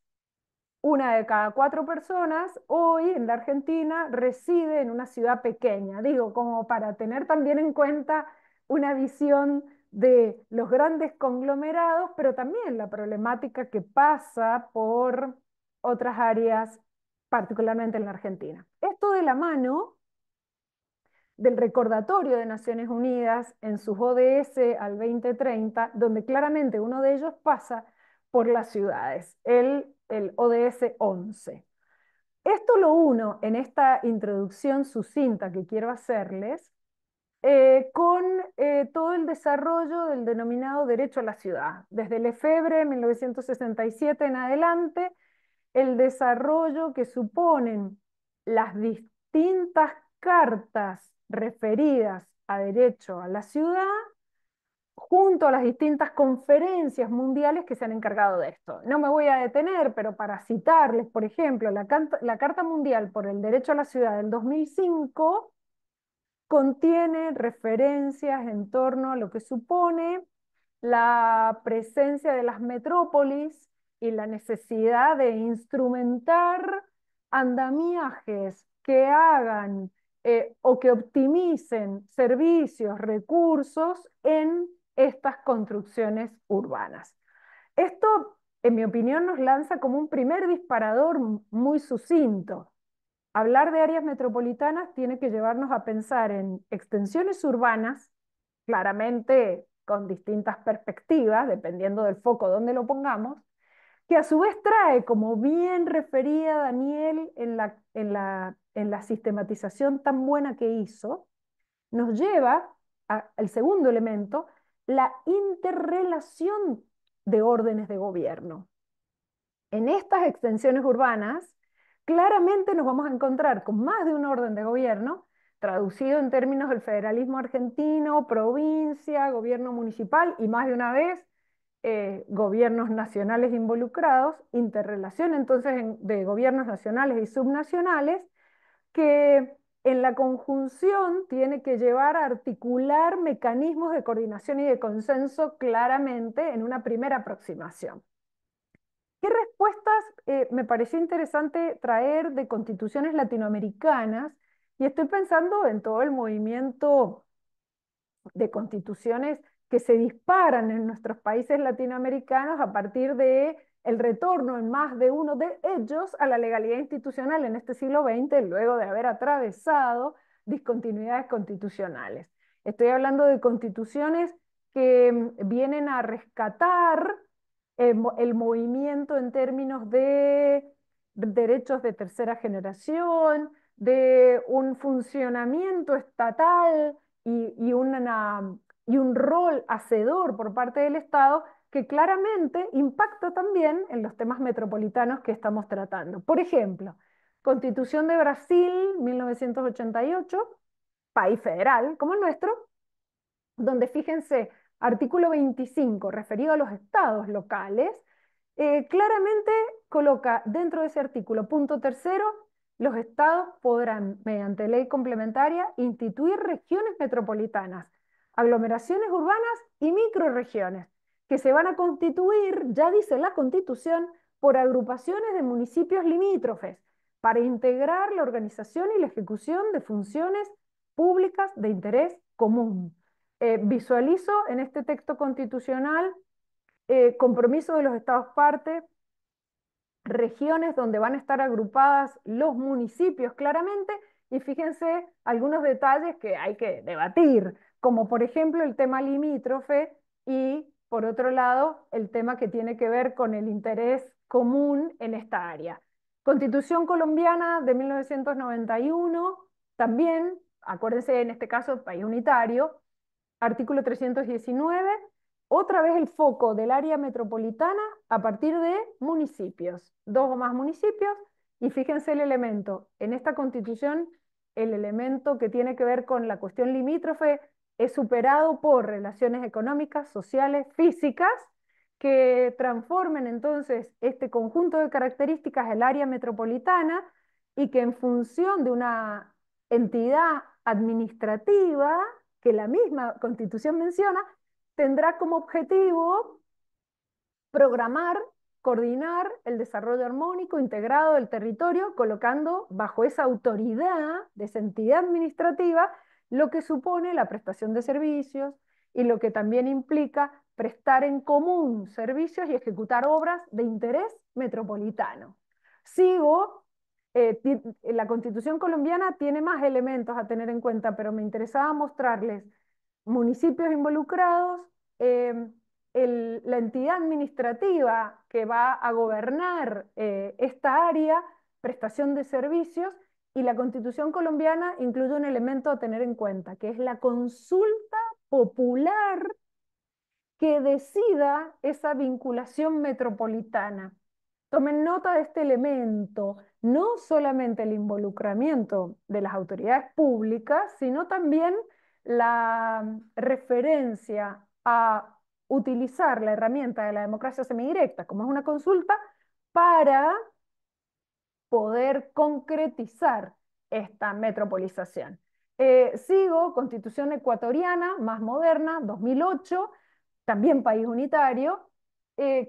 una de cada 4 personas hoy en la Argentina reside en una ciudad pequeña. Digo, como para tener también en cuenta una visión de los grandes conglomerados, pero también la problemática que pasa por otras áreas, particularmente en la Argentina. Esto de la mano del recordatorio de Naciones Unidas en sus ODS al 2030, donde claramente uno de ellos pasa por las ciudades, el ODS 11. Esto lo uno en esta introducción sucinta que quiero hacerles con todo el desarrollo del denominado derecho a la ciudad. Desde el Lefebvre, 1967 en adelante, el desarrollo que suponen las distintas cartas referidas a derecho a la ciudad, junto a las distintas conferencias mundiales que se han encargado de esto. No me voy a detener, pero para citarles, por ejemplo, la Carta Mundial por el Derecho a la Ciudad del 2005 contiene referencias en torno a lo que supone la presencia de las metrópolis y la necesidad de instrumentar andamiajes que hagan o que optimicen servicios, recursos en estas construcciones urbanas. Esto, en mi opinión, nos lanza como un primer disparador muy sucinto. Hablar de áreas metropolitanas tiene que llevarnos a pensar en extensiones urbanas, claramente con distintas perspectivas, dependiendo del foco donde lo pongamos, que a su vez trae, como bien refería Daniel en la sistematización tan buena que hizo, nos lleva al segundo elemento, la interrelación de órdenes de gobierno. En estas extensiones urbanas, claramente nos vamos a encontrar con más de un orden de gobierno, traducido en términos del federalismo argentino, provincia, gobierno municipal y más de una vez gobiernos nacionales involucrados, interrelación entonces de gobiernos nacionales y subnacionales, que en la conjunción tiene que llevar a articular mecanismos de coordinación y de consenso claramente en una primera aproximación. ¿Qué respuestas me pareció interesante traer de constituciones latinoamericanas? Y estoy pensando en todo el movimiento de constituciones que se disparan en nuestros países latinoamericanos a partir de el retorno en más de uno de ellos a la legalidad institucional en este siglo XX, luego de haber atravesado discontinuidades constitucionales. Estoy hablando de constituciones que vienen a rescatar el movimiento en términos de derechos de tercera generación, de un funcionamiento estatal y un rol hacedor por parte del Estado que claramente impacta también en los temas metropolitanos que estamos tratando. Por ejemplo, Constitución de Brasil, 1988, país federal como el nuestro, donde fíjense, artículo 25, referido a los estados locales, claramente coloca dentro de ese artículo, punto tercero, los estados podrán, mediante ley complementaria, instituir regiones metropolitanas, aglomeraciones urbanas y microrregiones, que se van a constituir, ya dice la Constitución, por agrupaciones de municipios limítrofes, para integrar la organización y la ejecución de funciones públicas de interés común. Visualizo en este texto constitucional compromiso de los estados parte, regiones donde van a estar agrupadas los municipios claramente, y fíjense algunos detalles que hay que debatir, como por ejemplo el tema limítrofe y por otro lado el tema que tiene que ver con el interés común en esta área. Constitución colombiana de 1991, también, acuérdense en este caso, país unitario, artículo 319, otra vez el foco del área metropolitana a partir de municipios, dos o más municipios, y fíjense el elemento, en esta constitución el elemento que tiene que ver con la cuestión limítrofe es superado por relaciones económicas, sociales, físicas, que transformen entonces este conjunto de características del área metropolitana y que en función de una entidad administrativa que la misma Constitución menciona, tendrá como objetivo programar, coordinar el desarrollo armónico integrado del territorio, colocando bajo esa autoridad de esa entidad administrativa lo que supone la prestación de servicios y lo que también implica prestar en común servicios y ejecutar obras de interés metropolitano. Sigo, la Constitución colombiana tiene más elementos a tener en cuenta, pero me interesaba mostrarles municipios involucrados, la entidad administrativa que va a gobernar esta área, prestación de servicios, y la Constitución colombiana incluye un elemento a tener en cuenta, que es la consulta popular que decida esa vinculación metropolitana. Tomen nota de este elemento, no solamente el involucramiento de las autoridades públicas, sino también la referencia a utilizar la herramienta de la democracia semidirecta, como es una consulta, para poder concretizar esta metropolización. Sigo, Constitución ecuatoriana, más moderna, 2008, también país unitario,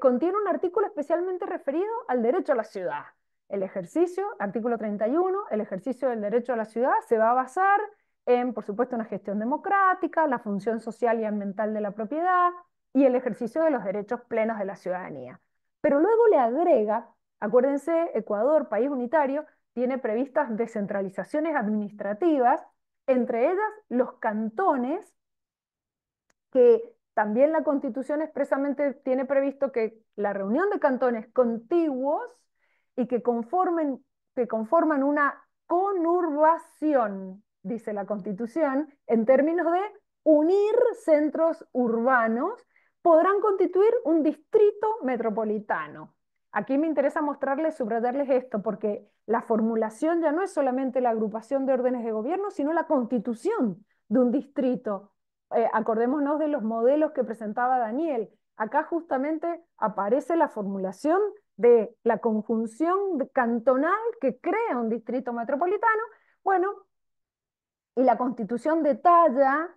contiene un artículo especialmente referido al derecho a la ciudad. El ejercicio, artículo 31, el ejercicio del derecho a la ciudad se va a basar en, por supuesto, una gestión democrática, la función social y ambiental de la propiedad y el ejercicio de los derechos plenos de la ciudadanía. Pero luego le agrega, acuérdense, Ecuador, país unitario, tiene previstas descentralizaciones administrativas, entre ellas los cantones, que también la Constitución expresamente tiene previsto que la reunión de cantones contiguos y que conforman una conurbación, dice la Constitución, en términos de unir centros urbanos, podrán constituir un distrito metropolitano. Aquí me interesa mostrarles, subrayarles esto, porque la formulación ya no es solamente la agrupación de órdenes de gobierno, sino la constitución de un distrito. Acordémonos de los modelos que presentaba Daniel. Acá justamente aparece la formulación de la conjunción cantonal que crea un distrito metropolitano. Bueno, y la Constitución detalla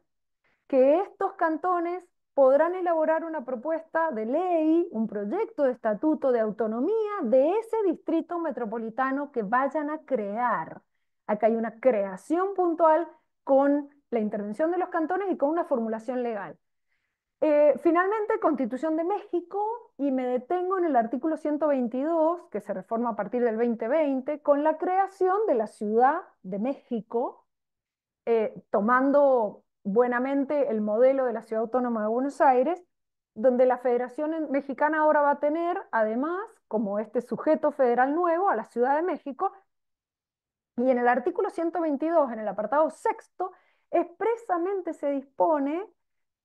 que estos cantones podrán elaborar una propuesta de ley, un proyecto de estatuto de autonomía de ese distrito metropolitano que vayan a crear. Acá hay una creación puntual con la intervención de los cantones y con una formulación legal. Finalmente, Constitución de México, y me detengo en el artículo 122, que se reforma a partir del 2020, con la creación de la Ciudad de México, tomando buenamente el modelo de la Ciudad Autónoma de Buenos Aires, donde la Federación Mexicana ahora va a tener, además, como este sujeto federal nuevo, a la Ciudad de México, y en el artículo 122, en el apartado sexto, expresamente se dispone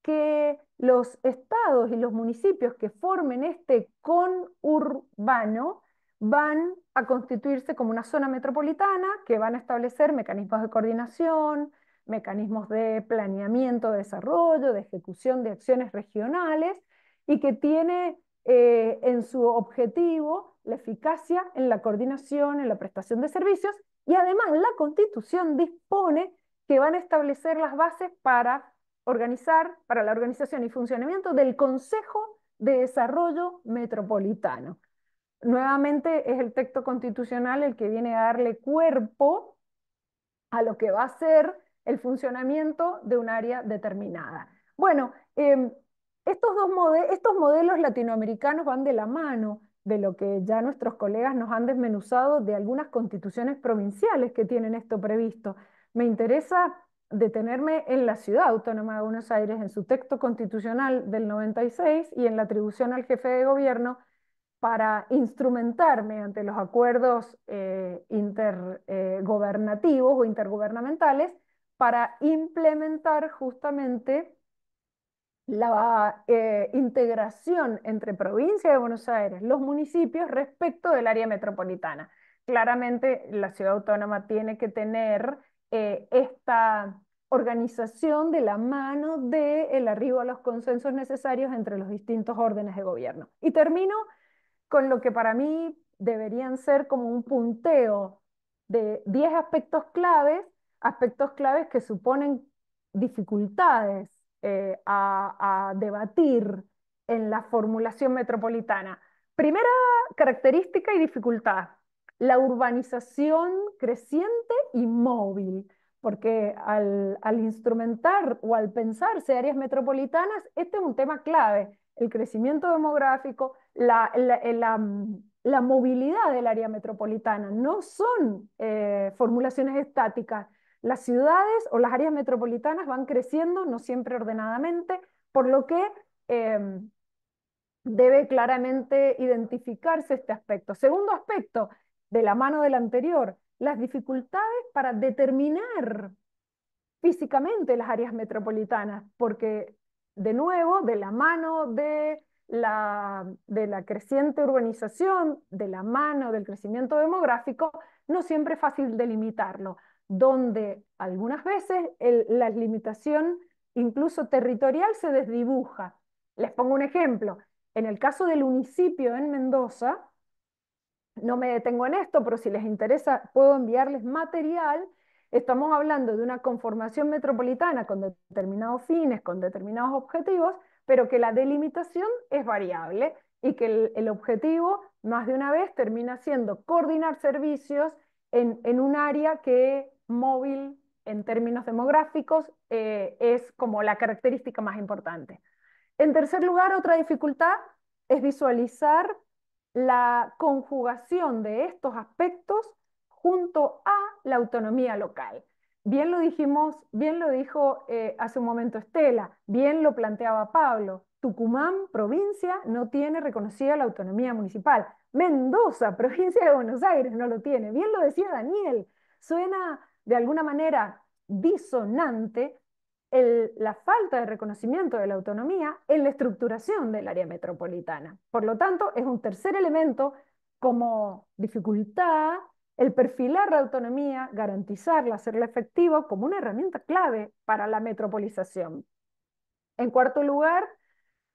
que los estados y los municipios que formen este conurbano van a constituirse como una zona metropolitana que van a establecer mecanismos de coordinación, mecanismos de planeamiento, de desarrollo, de ejecución de acciones regionales y que tiene en su objetivo la eficacia en la coordinación, en la prestación de servicios y además la Constitución dispone que van a establecer las bases para para la organización y funcionamiento del Consejo de Desarrollo Metropolitano. Nuevamente es el texto constitucional el que viene a darle cuerpo a lo que va a ser el funcionamiento de un área determinada. Bueno, estos modelos latinoamericanos van de la mano de lo que ya nuestros colegas nos han desmenuzado de algunas constituciones provinciales que tienen esto previsto. Me interesa detenerme en la Ciudad Autónoma de Buenos Aires, en su texto constitucional del 96 y en la atribución al jefe de gobierno para instrumentar mediante los acuerdos intergobernativos o intergubernamentales para implementar justamente la integración entre provincia de Buenos Aires, los municipios respecto del área metropolitana. Claramente la ciudad autónoma tiene que tener esta organización de la mano del arribo a los consensos necesarios entre los distintos órdenes de gobierno. Y termino con lo que para mí deberían ser como un punteo de 10 aspectos claves que suponen dificultades a debatir en la formulación metropolitana. Primera característica y dificultad, la urbanización creciente y móvil, porque al instrumentar o al pensarse áreas metropolitanas, este es un tema clave, el crecimiento demográfico, la movilidad del área metropolitana, no son formulaciones estáticas. Las ciudades o las áreas metropolitanas van creciendo, no siempre ordenadamente, por lo que debe claramente identificarse este aspecto. Segundo aspecto, de la mano del anterior, las dificultades para determinar físicamente las áreas metropolitanas, porque de nuevo, de la mano de la creciente urbanización, de la mano del crecimiento demográfico, no siempre es fácil delimitarlo, donde algunas veces la limitación incluso territorial se desdibuja. Les pongo un ejemplo. En el caso del municipio en Mendoza, no me detengo en esto, pero si les interesa puedo enviarles material. Estamos hablando de una conformación metropolitana con determinados fines, con determinados objetivos, pero que la delimitación es variable y que el objetivo, más de una vez, termina siendo coordinar servicios en un área que móvil en términos demográficos es como la característica más importante. En tercer lugar, otra dificultad es visualizar la conjugación de estos aspectos junto a la autonomía local. Bien lo dijimos, bien lo dijo hace un momento Estela, bien lo planteaba Pablo. Tucumán, provincia, no tiene reconocida la autonomía municipal. Mendoza, provincia de Buenos Aires, no lo tiene. Bien lo decía Daniel. Suena de alguna manera disonante la falta de reconocimiento de la autonomía en la estructuración del área metropolitana. Por lo tanto, es un tercer elemento como dificultad el perfilar la autonomía, garantizarla, hacerla efectiva como una herramienta clave para la metropolización. En cuarto lugar,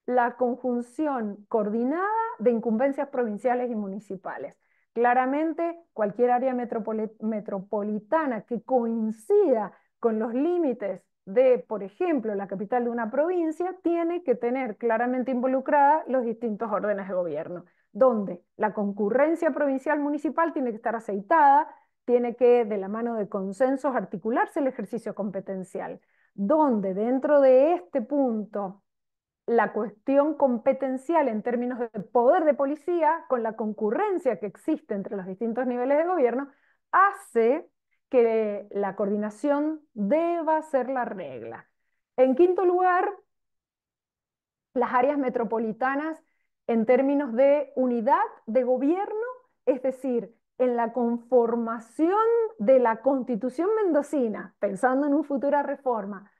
la conjunción coordinada de incumbencias provinciales y municipales. Claramente, cualquier área metropolitana que coincida con los límites de, por ejemplo, la capital de una provincia, tiene que tener claramente involucrada los distintos órdenes de gobierno, donde la concurrencia provincial municipal tiene que estar aceitada, tiene que, de la mano de consensos, articularse el ejercicio competencial, donde dentro de este punto la cuestión competencial en términos de poder de policía, con la concurrencia que existe entre los distintos niveles de gobierno, hace que la coordinación deba ser la regla. En quinto lugar, las áreas metropolitanas en términos de unidad de gobierno, es decir, en la conformación de la Constitución mendocina, pensando en una futura reforma,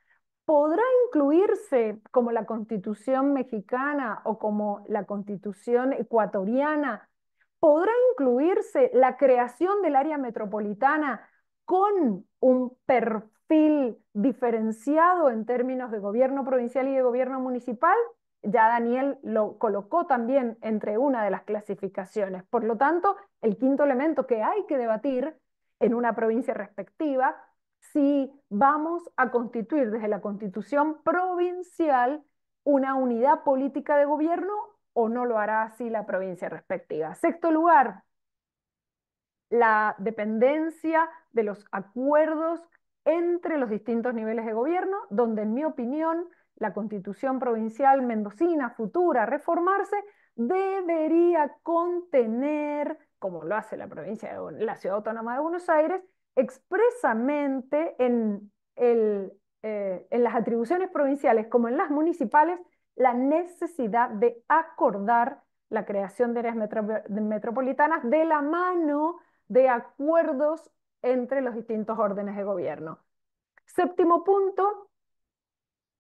¿podrá incluirse como la Constitución mexicana o como la Constitución ecuatoriana ¿Podrá incluirse la creación del área metropolitana con un perfil diferenciado en términos de gobierno provincial y de gobierno municipal? Ya Daniel lo colocó también entre una de las clasificaciones. Por lo tanto, el quinto elemento que hay que debatir en una provincia respectiva, si vamos a constituir desde la constitución provincial una unidad política de gobierno o no lo hará así la provincia respectiva. Sexto lugar, la dependencia de los acuerdos entre los distintos niveles de gobierno, donde en mi opinión la constitución provincial mendocina futura a reformarse debería contener, como lo hace la provincia de la Ciudad Autónoma de Buenos Aires, expresamente en las atribuciones provinciales como en las municipales, la necesidad de acordar la creación de áreas metropolitanas de la mano de acuerdos entre los distintos órdenes de gobierno. Séptimo punto,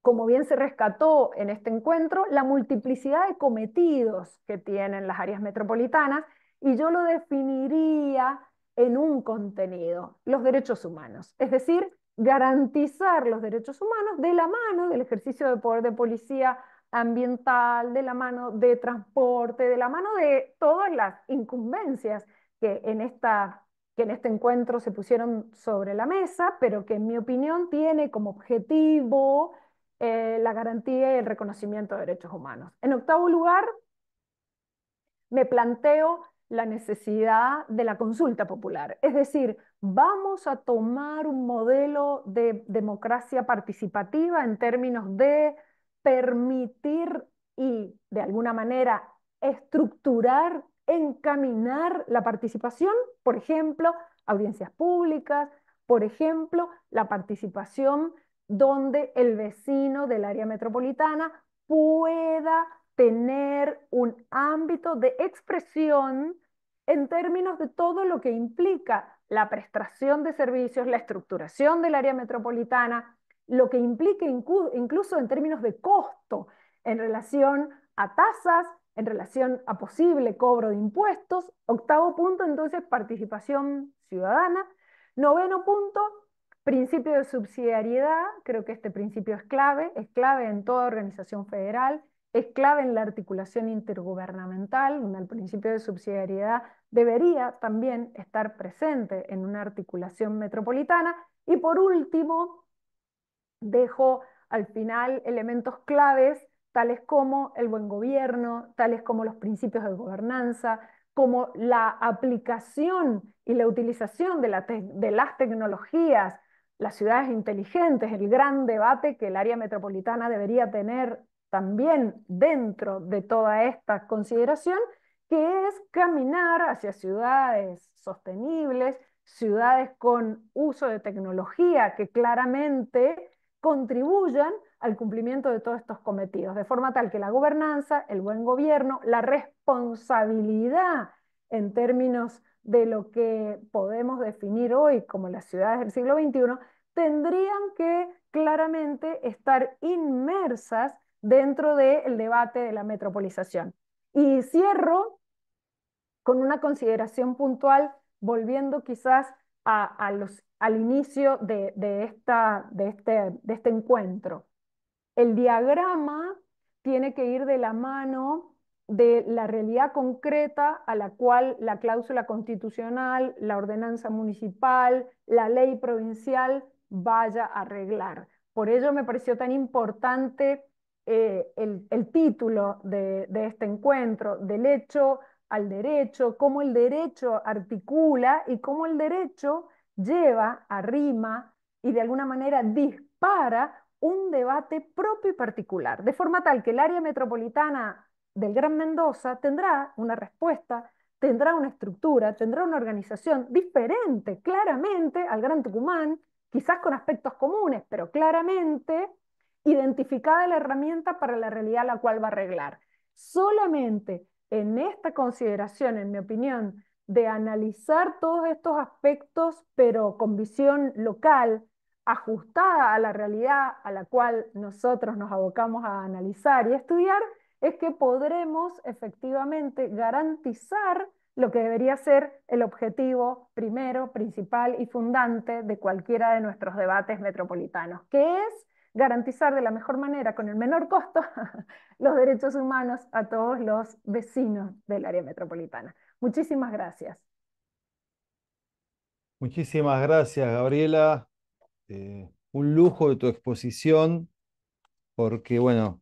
como bien se rescató en este encuentro, la multiplicidad de cometidos que tienen las áreas metropolitanas, y yo lo definiría en un contenido: los derechos humanos, es decir, garantizar los derechos humanos de la mano del ejercicio de poder de policía ambiental, de la mano de transporte, de la mano de todas las incumbencias que en este encuentro se pusieron sobre la mesa, pero que en mi opinión tiene como objetivo la garantía y el reconocimiento de derechos humanos. En octavo lugar, me planteo la necesidad de la consulta popular. Es decir, vamos a tomar un modelo de democracia participativa en términos de permitir y, de alguna manera, estructurar, encaminar la participación, por ejemplo, audiencias públicas, por ejemplo, la participación donde el vecino del área metropolitana pueda tener un ámbito de expresión en términos de todo lo que implica la prestación de servicios, la estructuración del área metropolitana, lo que implica incluso en términos de costo en relación a tasas, en relación a posible cobro de impuestos. Octavo punto, entonces, participación ciudadana. Noveno punto, principio de subsidiariedad. Creo que este principio es clave en toda organización federal, es clave en la articulación intergubernamental, donde el principio de subsidiariedad debería también estar presente en una articulación metropolitana. Y por último, dejo al final elementos claves, tales como el buen gobierno, tales como los principios de gobernanza, como la aplicación y la utilización de las tecnologías, las ciudades inteligentes, el gran debate que el área metropolitana debería tener también dentro de toda esta consideración, que es caminar hacia ciudades sostenibles, ciudades con uso de tecnología que claramente contribuyan al cumplimiento de todos estos cometidos, de forma tal que la gobernanza, el buen gobierno, la responsabilidad en términos de lo que podemos definir hoy como las ciudades del siglo XXI, tendrían que claramente estar inmersas dentro del debate de la metropolización. Y cierro con una consideración puntual, volviendo quizás al inicio de este encuentro. El diagrama tiene que ir de la mano de la realidad concreta a la cual la cláusula constitucional, la ordenanza municipal, la ley provincial vaya a arreglar. Por ello me pareció tan importante el título de este encuentro: del hecho al derecho, cómo el derecho articula y cómo el derecho lleva, arrima y de alguna manera dispara un debate propio y particular, de forma tal que el área metropolitana del Gran Mendoza tendrá una respuesta, tendrá una estructura, tendrá una organización diferente claramente al Gran Tucumán, quizás con aspectos comunes, pero claramente identificada la herramienta para la realidad a la cual va a arreglar. Solamente en esta consideración, en mi opinión, de analizar todos estos aspectos, pero con visión local, ajustada a la realidad a la cual nosotros nos abocamos a analizar y a estudiar, es que podremos efectivamente garantizar lo que debería ser el objetivo primero, principal y fundante de cualquiera de nuestros debates metropolitanos, que es garantizar de la mejor manera, con el menor costo, los derechos humanos a todos los vecinos del área metropolitana. Muchísimas gracias. Muchísimas gracias, Gabriela. Un lujo de tu exposición, porque, bueno,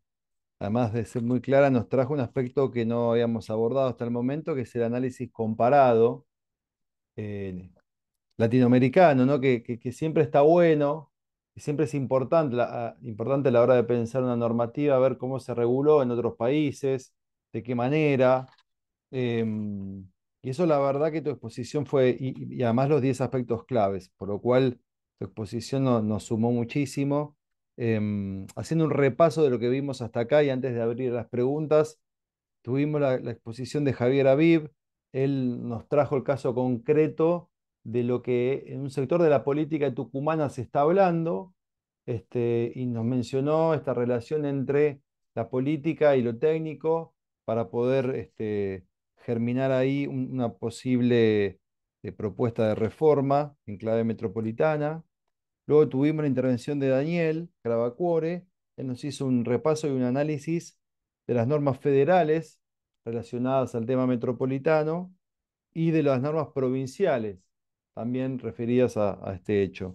además de ser muy clara, nos trajo un aspecto que no habíamos abordado hasta el momento, que es el análisis comparado eh, latinoamericano, ¿no? Que siempre está bueno, y siempre es importante, importante a la hora de pensar una normativa, ver cómo se reguló en otros países, de qué manera. Y eso la verdad que tu exposición fue, y además los 10 aspectos claves, por lo cual tu exposición nos sumó muchísimo. Haciendo un repaso de lo que vimos hasta acá y antes de abrir las preguntas, tuvimos la exposición de Javier Aviv. Él nos trajo el caso concreto de lo que en un sector de la política tucumana se está hablando, y nos mencionó esta relación entre la política y lo técnico para poder germinar ahí una posible propuesta de reforma en clave metropolitana. Luego tuvimos la intervención de Daniel Carabacuore. Él nos hizo un repaso y un análisis de las normas federales relacionadas al tema metropolitano y de las normas provinciales, también referidas a este hecho.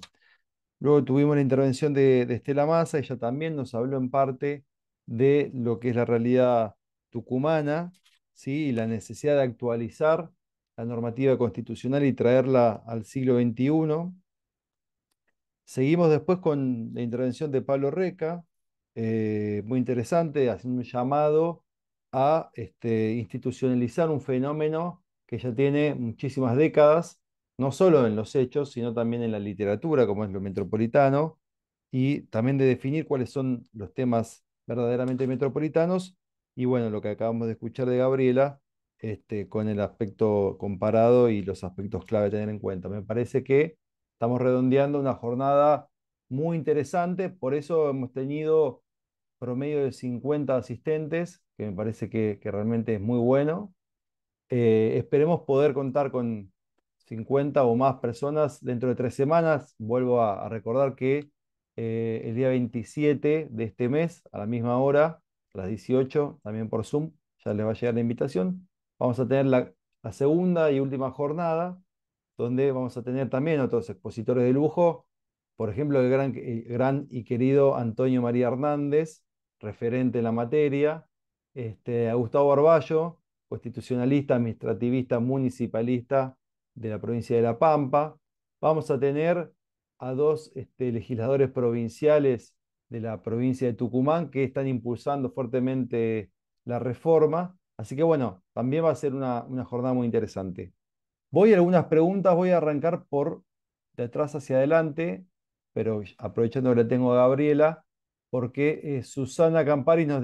Luego tuvimos la intervención de Estela Massa. Ella también nos habló en parte de lo que es la realidad tucumana, ¿sí? Y la necesidad de actualizar la normativa constitucional y traerla al siglo XXI. Seguimos después con la intervención de Pablo Reca, muy interesante, haciendo un llamado a institucionalizar un fenómeno que ya tiene muchísimas décadas, no solo en los hechos, sino también en la literatura, como es lo metropolitano, y también de definir cuáles son los temas verdaderamente metropolitanos, y bueno, lo que acabamos de escuchar de Gabriela, con el aspecto comparado y los aspectos clave a tener en cuenta. Me parece que estamos redondeando una jornada muy interesante, por eso hemos tenido promedio de 50 asistentes, que me parece que realmente es muy bueno. Esperemos poder contar con 50 o más personas dentro de 3 semanas. Vuelvo a recordar que el día 27 de este mes, a la misma hora, a las 18, también por Zoom, ya les va a llegar la invitación. Vamos a tener la segunda y última jornada, donde vamos a tener también otros expositores de lujo, por ejemplo, el gran y querido Antonio María Hernández, referente en la materia, a Gustavo Arballo, constitucionalista, administrativista, municipalista de la provincia de La Pampa. Vamos a tener a dos legisladores provinciales de la provincia de Tucumán que están impulsando fuertemente la reforma. Así que bueno, también va a ser una jornada muy interesante. Voy a algunas preguntas, voy a arrancar por de atrás hacia adelante, pero aprovechando que le tengo a Gabriela, porque Susana Campari nos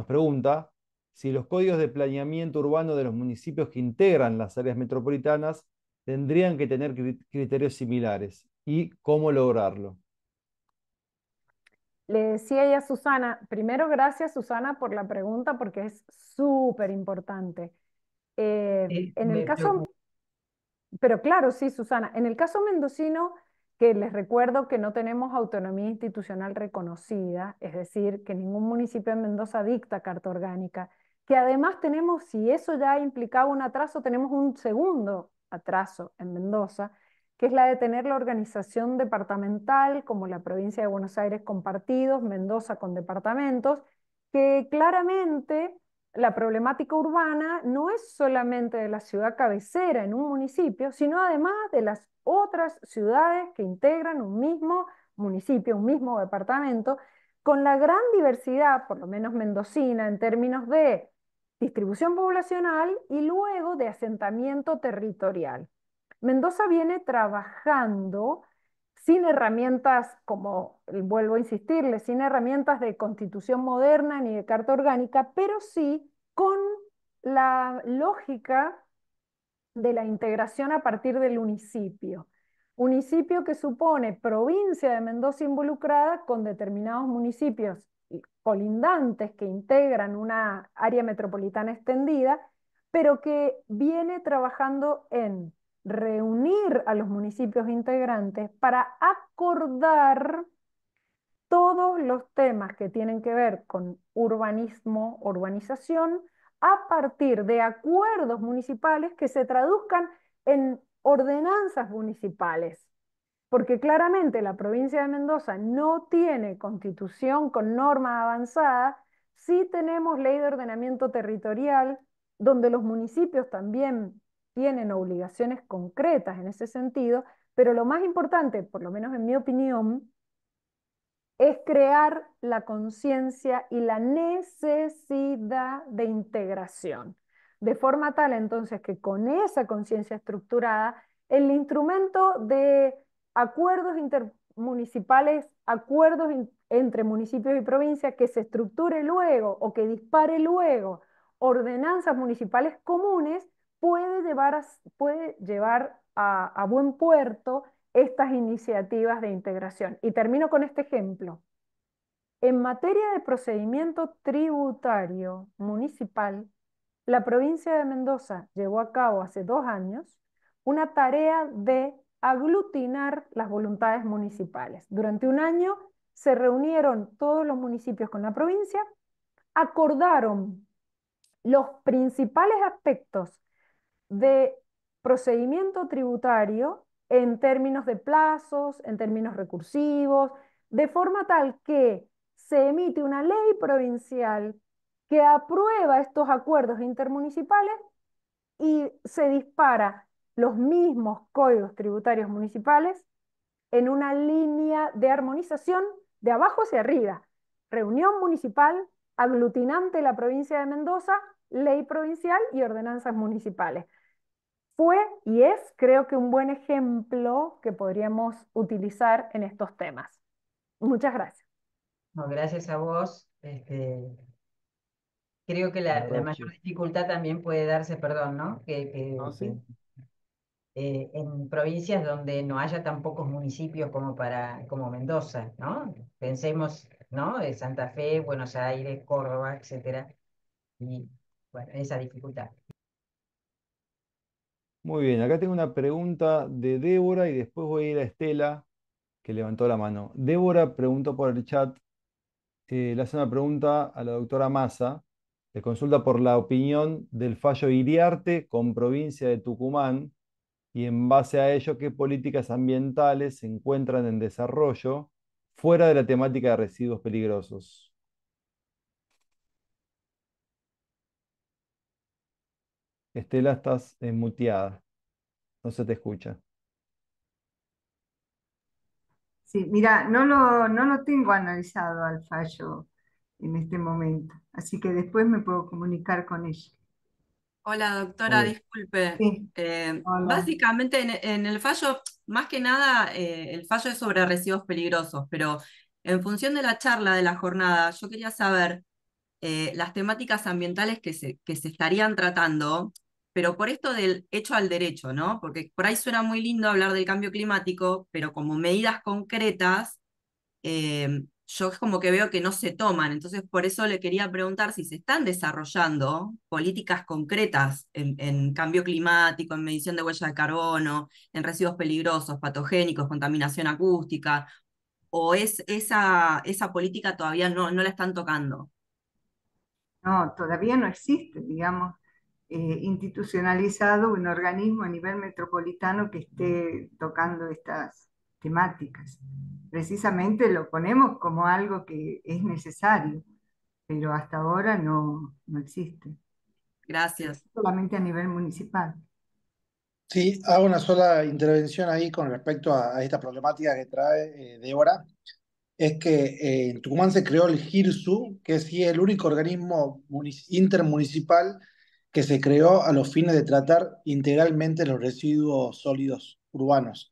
pregunta si los códigos de planeamiento urbano de los municipios que integran las áreas metropolitanas tendrían que tener criterios similares y cómo lograrlo. Le decía ya a Susana, primero gracias Susana por la pregunta porque es súper importante. En el Me caso, preocupa. pero claro, sí, Susana, en el caso mendocino, que les recuerdo que no tenemos autonomía institucional reconocida, es decir, que ningún municipio en Mendoza dicta carta orgánica, que además tenemos, si eso ya implicaba un atraso, tenemos un segundo atraso en Mendoza, que es la de tener la organización departamental, como la provincia de Buenos Aires con partidos, Mendoza con departamentos, que claramente la problemática urbana no es solamente de la ciudad cabecera en un municipio, sino además de las otras ciudades que integran un mismo municipio, un mismo departamento, con la gran diversidad, por lo menos mendocina, en términos de distribución poblacional y luego de asentamiento territorial. Mendoza viene trabajando sin herramientas, como vuelvo a insistirle, sin herramientas de constitución moderna ni de carta orgánica, pero sí con la lógica de la integración a partir del municipio. Municipio que supone provincia de Mendoza involucrada con determinados municipios colindantes que integran una área metropolitana extendida, pero que viene trabajando en reunir a los municipios integrantes para acordar todos los temas que tienen que ver con urbanismo, urbanización, a partir de acuerdos municipales que se traduzcan en ordenanzas municipales. Porque claramente la provincia de Mendoza no tiene constitución con norma avanzada, sí tenemos ley de ordenamiento territorial, donde los municipios también tienen obligaciones concretas en ese sentido, pero lo más importante, por lo menos en mi opinión, es crear la conciencia y la necesidad de integración. De forma tal entonces que con esa conciencia estructurada, el instrumento de acuerdos intermunicipales, acuerdos entre municipios y provincias que se estructure luego o que dispare luego ordenanzas municipales comunes, puede llevar a buen puerto estas iniciativas de integración. Y termino con este ejemplo. En materia de procedimiento tributario municipal, la provincia de Mendoza llevó a cabo hace 2 años una tarea de aglutinar las voluntades municipales. Durante un año se reunieron todos los municipios con la provincia, acordaron los principales aspectos de procedimiento tributario en términos de plazos, en términos recursivos, de forma tal que se emite una ley provincial que aprueba estos acuerdos intermunicipales y se dispara los mismos códigos tributarios municipales en una línea de armonización de abajo hacia arriba. Reunión municipal, aglutinante de la provincia de Mendoza, ley provincial y ordenanzas municipales. Fue y es, creo que un buen ejemplo que podríamos utilizar en estos temas. Muchas gracias. No, gracias a vos. Creo que la Gracias. mayor dificultad también puede darse, perdón, ¿no? ¿No? Sí. En provincias donde no haya tan pocos municipios como Mendoza, ¿no? Pensemos, ¿no? Santa Fe, Buenos Aires, Córdoba, etcétera. Y bueno, esa dificultad. Muy bien, acá tengo una pregunta de Débora y después voy a ir a Estela, que levantó la mano. Débora preguntó por el chat, le hace una pregunta a la doctora Massa, le consulta por la opinión del fallo Iriarte con provincia de Tucumán y en base a ello, qué políticas ambientales se encuentran en desarrollo fuera de la temática de residuos peligrosos. Estela, estás muteada, no se te escucha. Sí, mira, no lo tengo analizado al fallo en este momento, así que después me puedo comunicar con ella. Hola, Muy doctora, bien. disculpe. Sí, hola. Básicamente en el fallo, más que nada, el fallo es sobre residuos peligrosos, pero en función de la charla de la jornada, yo quería saber las temáticas ambientales que se estarían tratando, pero por esto del hecho al derecho, ¿no? Porque por ahí suena muy lindo hablar del cambio climático, pero como medidas concretas yo es como que veo que no se toman. Entonces, por eso le quería preguntar si se están desarrollando políticas concretas en cambio climático, en medición de huella de carbono, en residuos peligrosos, patogénicos, contaminación acústica, o esa política todavía no la están tocando. No, todavía no existe, digamos, institucionalizado un organismo a nivel metropolitano que esté tocando estas temáticas. Precisamente lo ponemos como algo que es necesario, pero hasta ahora no existe, Gracias. solamente a nivel municipal. Sí, hago una sola intervención ahí con respecto a esta problemática que trae Débora. Es que en Tucumán se creó el GIRSU, que es sí, el único organismo intermunicipal que se creó a los fines de tratar integralmente los residuos sólidos urbanos.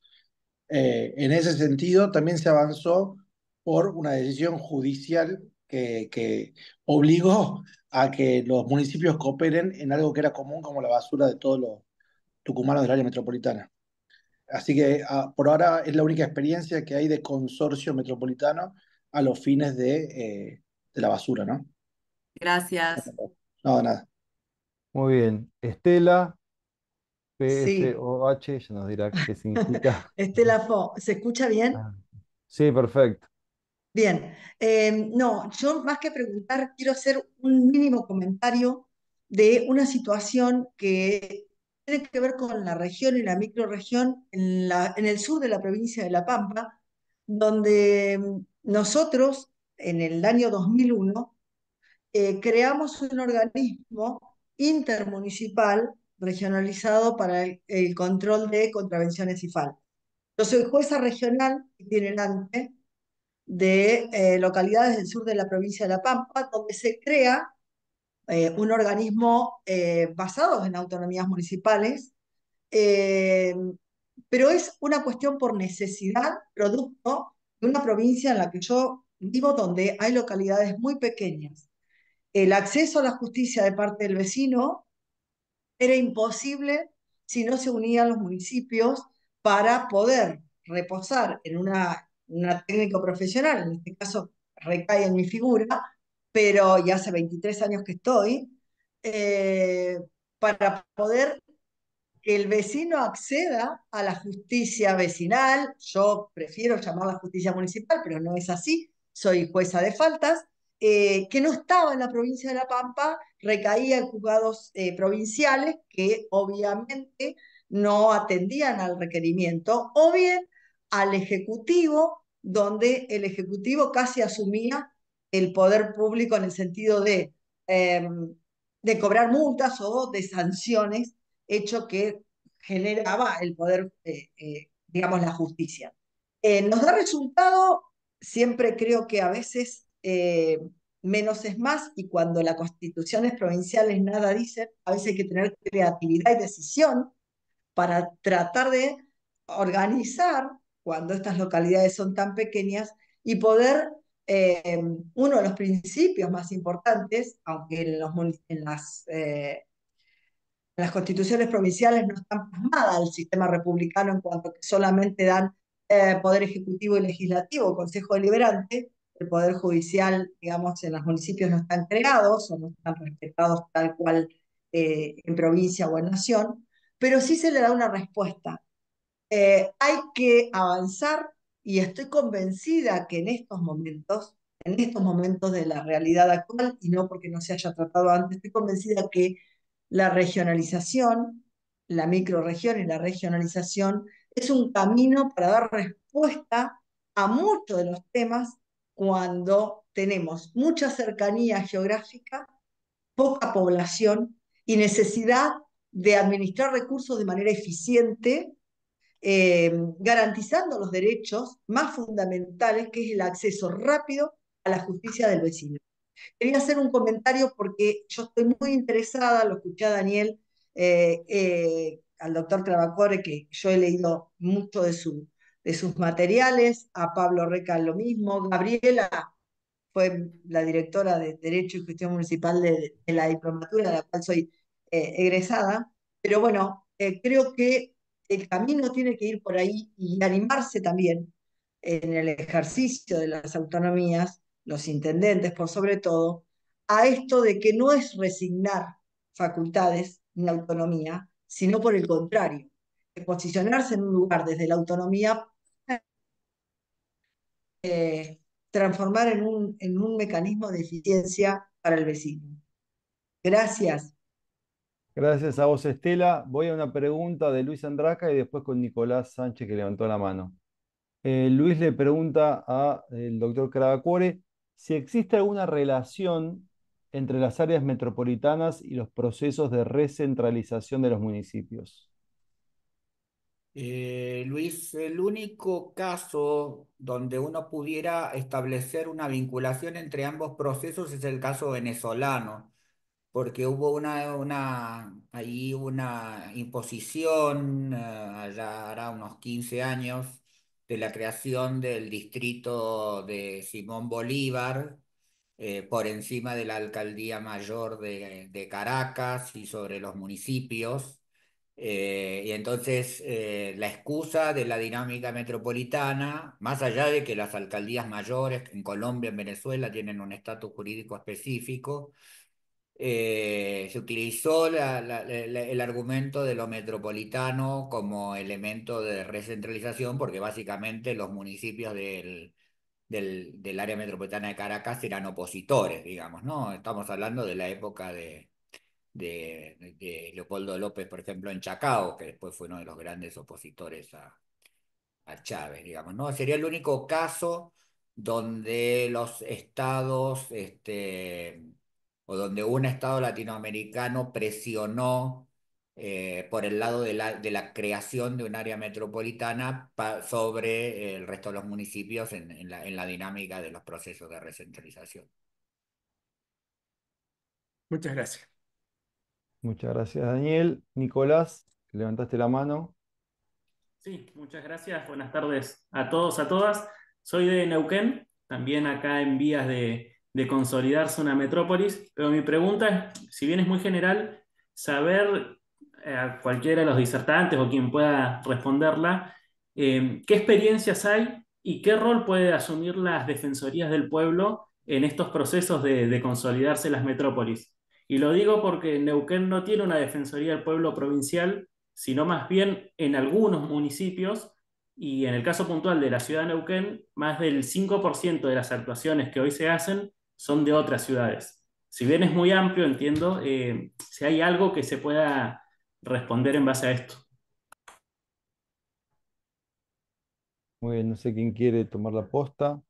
En ese sentido, también se avanzó por una decisión judicial que obligó a que los municipios cooperen en algo que era común como la basura de todos los tucumanos del área metropolitana. Así que por ahora es la única experiencia que hay de consorcio metropolitano a los fines de la basura, ¿no? Gracias. No, nada. Muy bien. Estela, Sí, PFOH, ya nos dirá qué significa. Estela Fo, ¿se escucha bien? Ah, sí, perfecto. Bien. No, yo más que preguntar, quiero hacer un mínimo comentario de una situación que tiene que ver con la región y la microrregión en el sur de la provincia de La Pampa, donde nosotros, en el año 2001, creamos un organismo intermunicipal regionalizado para el control de contravenciones y faltas. Yo soy jueza regional itinerante de localidades del sur de la provincia de La Pampa, donde se crea un organismo basado en autonomías municipales, eh, pero es una cuestión por necesidad, producto de una provincia en la que yo vivo, donde hay localidades muy pequeñas. El acceso a la justicia de parte del vecino era imposible si no se unían los municipios para poder reposar en una técnico profesional, en este caso recae en mi figura, pero ya hace 23 años que estoy, eh, para poder que el vecino acceda a la justicia vecinal. Yo prefiero llamarla justicia municipal, pero no es así. Soy jueza de faltas, que no estaba en la provincia de La Pampa, recaía en juzgados provinciales que obviamente no atendían al requerimiento, o bien al Ejecutivo, donde el Ejecutivo casi asumía el poder público en el sentido eh, de cobrar multas o de sanciones, hecho que generaba el poder, digamos, la justicia. Nos da resultado, siempre creo que a veces menos es más, y cuando las constituciones provinciales nada dicen, a veces hay que tener creatividad y decisión para tratar de organizar cuando estas localidades son tan pequeñas y poder, uno de los principios más importantes, aunque las constituciones provinciales no están plasmadas al sistema republicano en cuanto a que solamente dan poder ejecutivo y legislativo, consejo deliberante. El poder judicial, digamos, en los municipios no están creados o no están respetados tal cual en provincia o en nación, pero sí se le da una respuesta. Hay que avanzar, y estoy convencida que en estos momentos de la realidad actual, y no porque no se haya tratado antes, estoy convencida que la regionalización, la microrregión y la regionalización es un camino para dar respuesta a muchos de los temas cuando tenemos mucha cercanía geográfica, poca población y necesidad de administrar recursos de manera eficiente, garantizando los derechos más fundamentales, que es el acceso rápido a la justicia del vecino. Quería hacer un comentario porque yo estoy muy interesada, lo escuché a Daniel, al doctor Travacore, que yo he leído mucho de sus materiales, a Pablo Reca lo mismo, Gabriela fue la directora de Derecho y Gestión Municipal de la diplomatura, de la cual soy egresada, pero bueno, creo que el camino tiene que ir por ahí y animarse también en el ejercicio de las autonomías, los intendentes por sobre todo, a esto de que no es resignar facultades ni autonomía, sino por el contrario, posicionarse en un lugar desde la autonomía, eh, transformar en un mecanismo de eficiencia para el vecino. Gracias. Gracias a vos, Estela. Voy a una pregunta de Luis Andraca y después con Nicolás Sánchez, que levantó la mano. Luis le pregunta al doctor Caracore si existe alguna relación entre las áreas metropolitanas y los procesos de recentralización de los municipios. Luis, el único caso donde uno pudiera establecer una vinculación entre ambos procesos es el caso venezolano, porque hubo ahí una imposición, allá hará unos 15 años, de la creación del distrito de Simón Bolívar, por encima de la alcaldía mayor de Caracas y sobre los municipios. Y entonces la excusa de la dinámica metropolitana, más allá de que las alcaldías mayores en Colombia, en Venezuela, tienen un estatus jurídico específico, se utilizó el argumento de lo metropolitano como elemento de recentralización, porque básicamente los municipios del área metropolitana de Caracas eran opositores, digamos, ¿no? Estamos hablando de la época de Leopoldo López, por ejemplo, en Chacao, que después fue uno de los grandes opositores a Chávez, digamos, ¿no? Sería el único caso donde los estados, o donde un estado latinoamericano presionó por el lado de la creación de un área metropolitana sobre el resto de los municipios en la dinámica de los procesos de recentralización. Muchas gracias. Muchas gracias, Daniel. Nicolás, levantaste la mano. Sí, muchas gracias. Buenas tardes a todos, a todas. Soy de Neuquén, también acá en vías de consolidarse una metrópolis, pero mi pregunta es, si bien es muy general, saber a cualquiera de los disertantes o quien pueda responderla, qué experiencias hay y qué rol puede asumir las defensorías del pueblo en estos procesos de consolidarse las metrópolis. Y lo digo porque Neuquén no tiene una defensoría del pueblo provincial, sino más bien en algunos municipios, y en el caso puntual de la ciudad de Neuquén, más del 5% de las actuaciones que hoy se hacen son de otras ciudades. Si bien es muy amplio, entiendo, si hay algo que se pueda responder en base a esto. Muy bien, no sé quién quiere tomar la posta.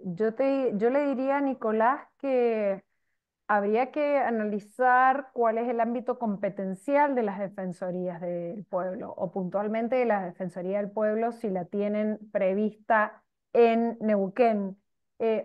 Yo le diría a Nicolás que habría que analizar cuál es el ámbito competencial de las defensorías del pueblo o puntualmente de la Defensoría del Pueblo si la tienen prevista en Neuquén.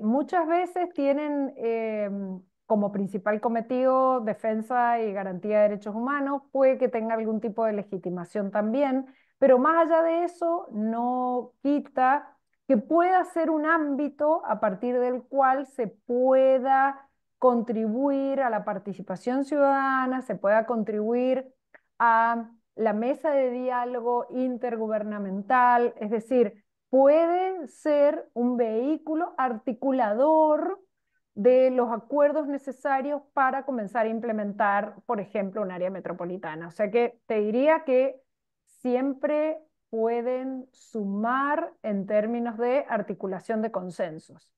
Muchas veces tienen como principal cometido defensa y garantía de derechos humanos, puede que tenga algún tipo de legitimación también, pero más allá de eso no quita que pueda ser un ámbito a partir del cual se pueda contribuir a la participación ciudadana, se pueda contribuir a la mesa de diálogo intergubernamental, es decir, puede ser un vehículo articulador de los acuerdos necesarios para comenzar a implementar, por ejemplo, un área metropolitana. O sea que te diría que siempre pueden sumar en términos de articulación de consensos.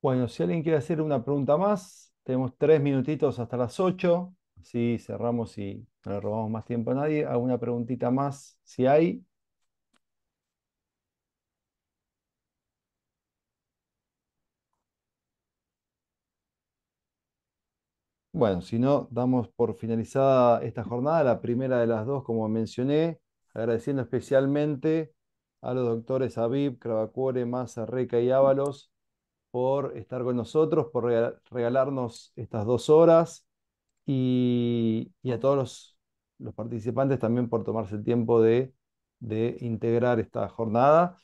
Bueno, si alguien quiere hacer una pregunta más, tenemos 3 minutitos hasta las 8. Así cerramos y no le robamos más tiempo a nadie. ¿Alguna preguntita más? Si hay. Bueno, si no, damos por finalizada esta jornada, la primera de las dos, como mencioné, agradeciendo especialmente a los doctores Aviv, Crabacuore, Massa, Reca y Ábalos por estar con nosotros, por regalarnos estas 2 horas y a todos los participantes también por tomarse el tiempo de integrar esta jornada.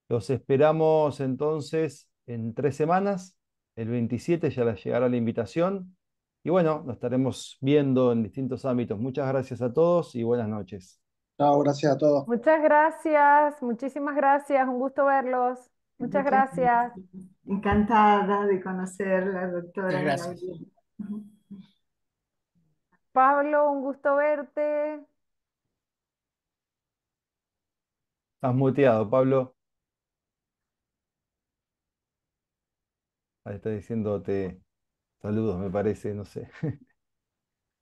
Los esperamos entonces en 3 semanas. El 27 ya les llegará la invitación. Y bueno, nos estaremos viendo en distintos ámbitos. Muchas gracias a todos y buenas noches. Chao, gracias a todos. Muchas gracias, muchísimas gracias, un gusto verlos. Muchas Muchas gracias. encantada de conocerla, doctora Gracias. Gabriel. Pablo, un gusto verte. Estás muteado, Pablo. Ahí está diciéndote saludos, me parece, no sé.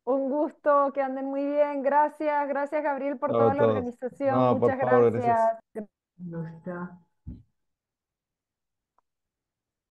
Un gusto, que anden muy bien. Gracias, gracias Gabriel por Chao toda a la todos. organización. No, por Muchas favor, gracias. gracias. Un gusto.